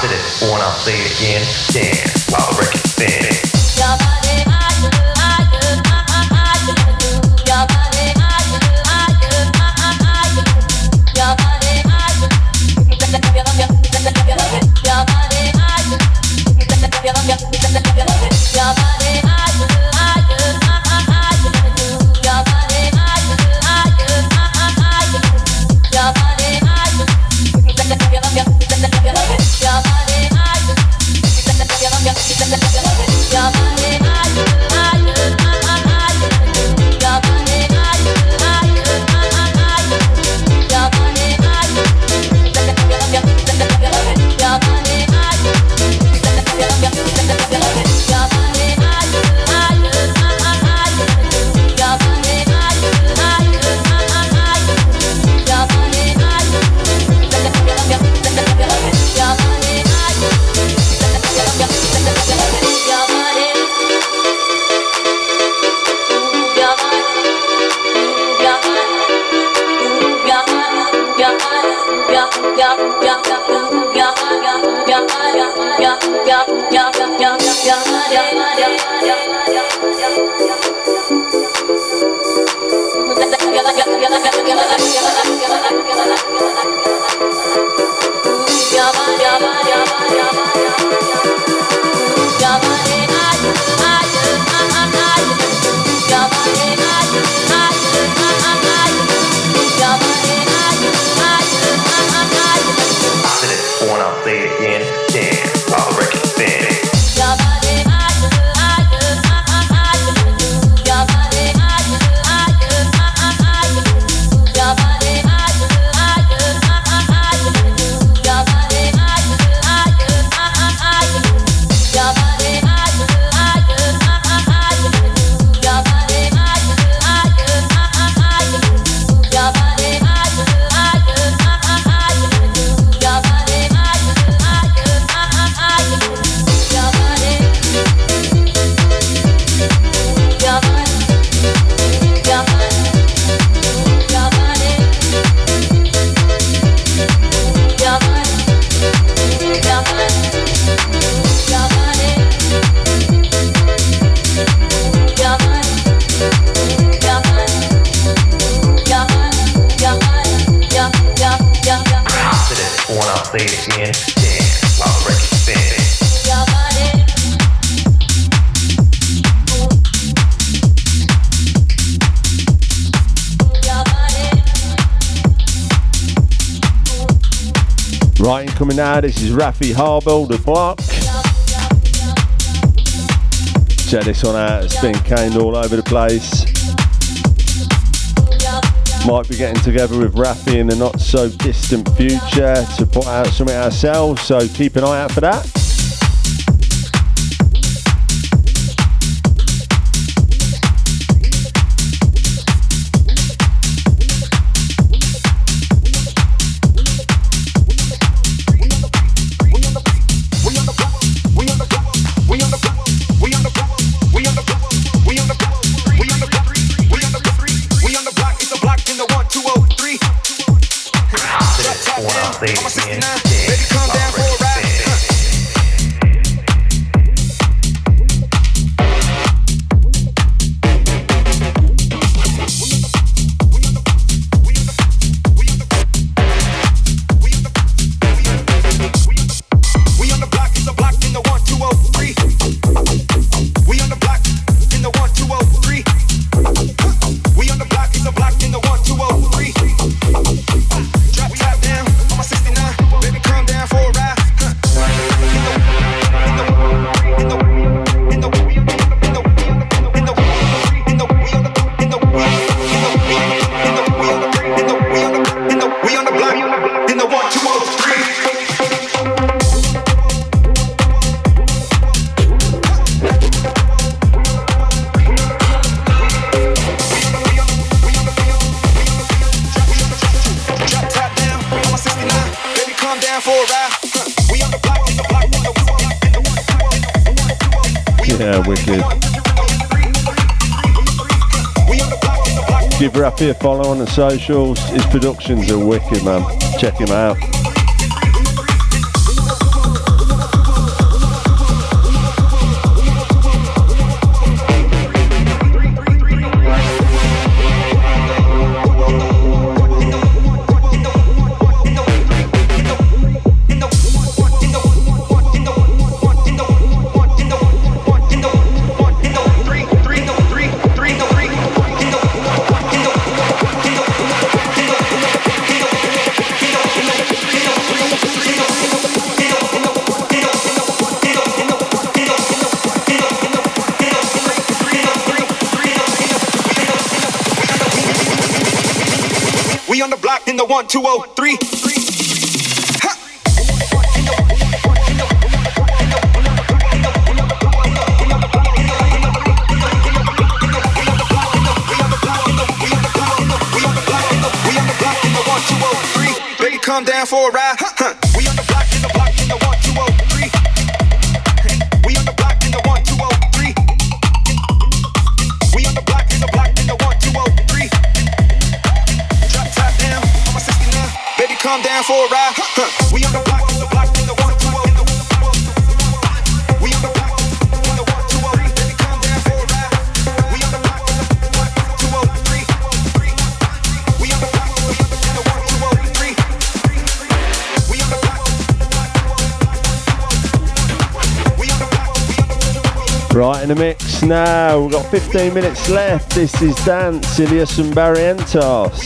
said it when I say it again. Dance while the record spins. Right, coming now, this is Rafi Harbel, The Block. Check this one out, it's been caned all over the place. Might be getting together with Rafi in the not so distant future to put out something ourselves, so keep an eye out for that. Yeah, wicked. Give Rafi a follow on the socials. His productions are wicked, man. Check him out. We on the block in the 1, 2, 0, 3. Baby, come down for a ride. We on the block in the 1, 2, 0, 3. We on the block in the 1, 2, 0, 3. We on the block in the 1, 2, 0, 3. Drop top down on my 69. Baby, come down for a ride. We on the block in the 1, 2, 0. We on the block in the 1, 2, 0. Baby, come down for a ride. We on the block in the 1, 2, 0, 3. We on the block in the 1, 2, 0, 3. We on the block. We on the block. Right in the mix now. We've got 15 minutes left. This is Dance, Ilias and Barrientos.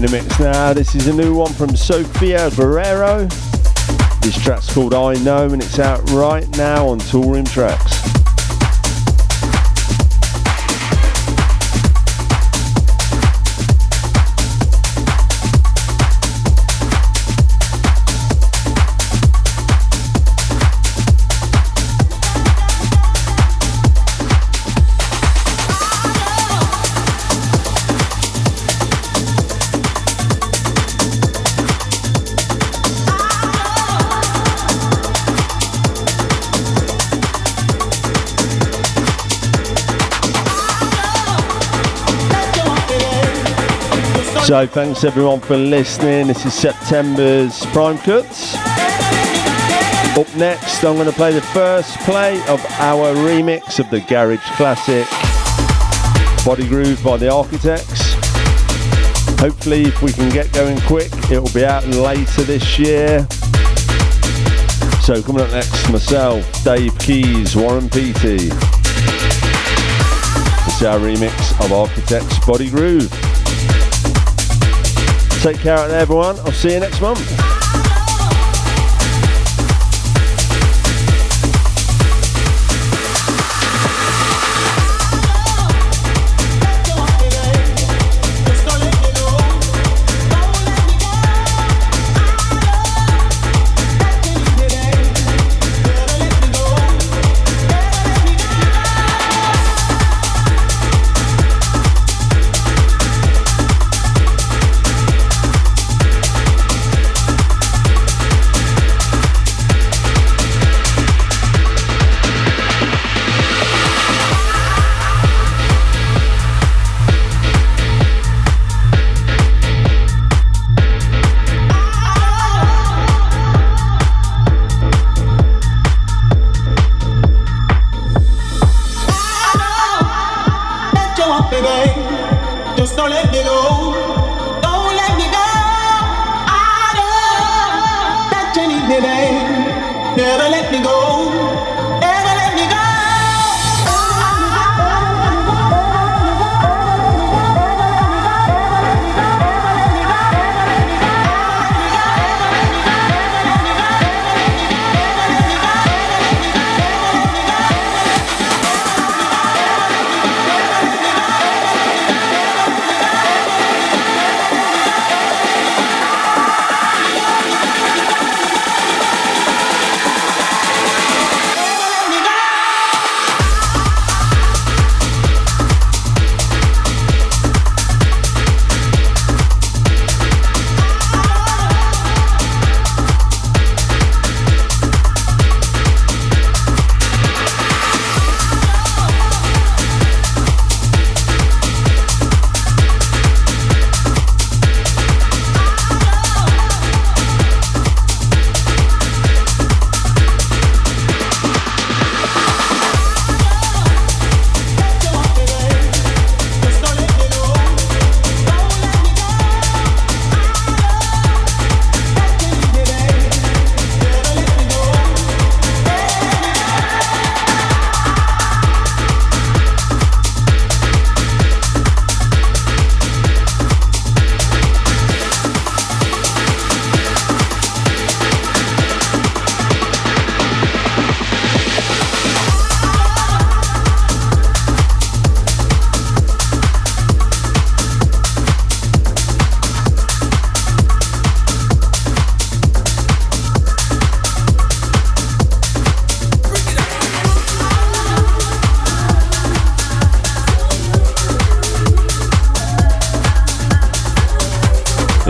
In the mix now, this is a new one from Sofia Guerrero. This track's called I Know and it's out right now on Touring Tracks. So thanks everyone for listening. This is September's Prime Cuts. Up next, I'm going to play the first play of our remix of the garage classic Body Groove by the Architects. Hopefully, if we can get going quick, it will be out later this year. So coming up next, myself, Dave Keys, Warren Peaty. It's our remix of Architects' Body Groove. Take care out there, everyone. I'll see you next month.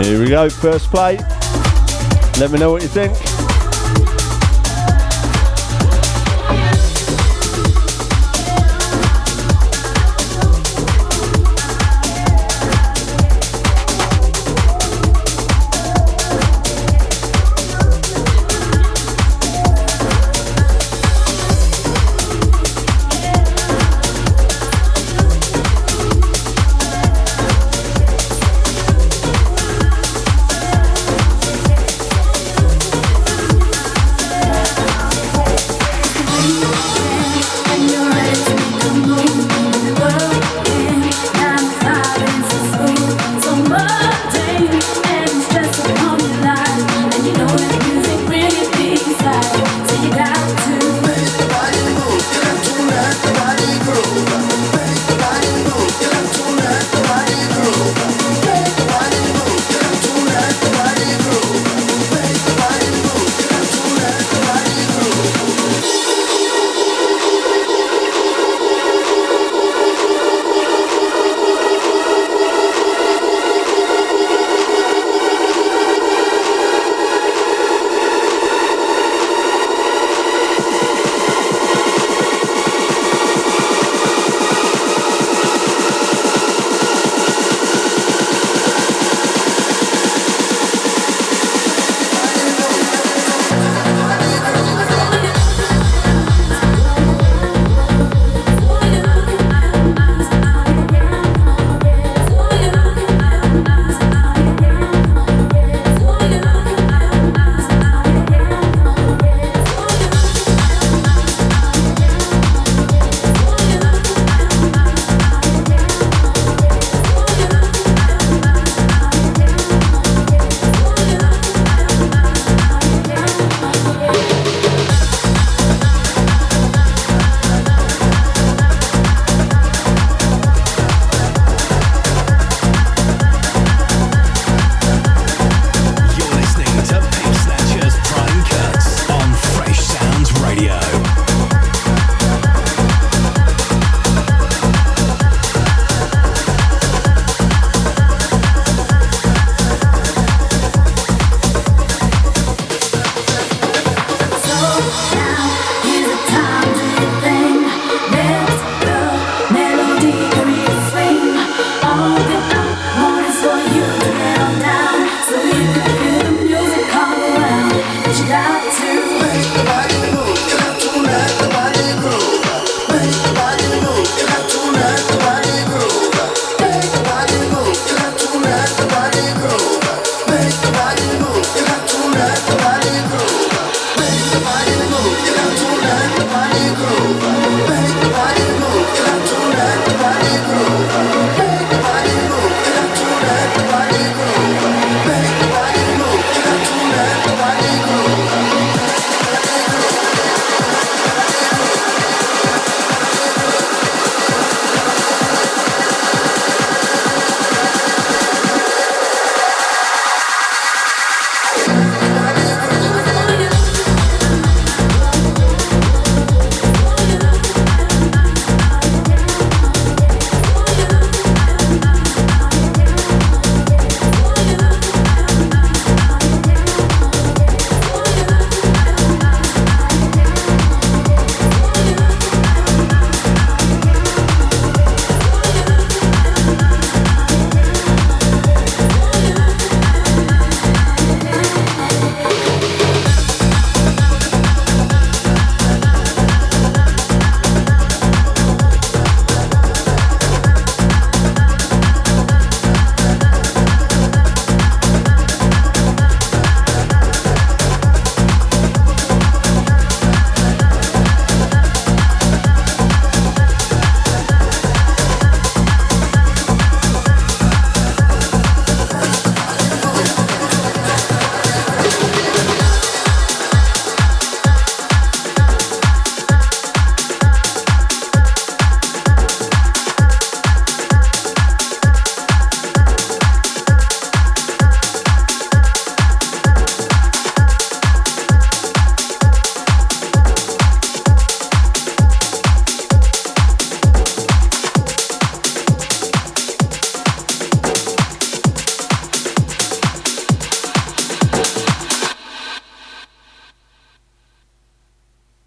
Here we go, first play. Let me know what you think. you, baby.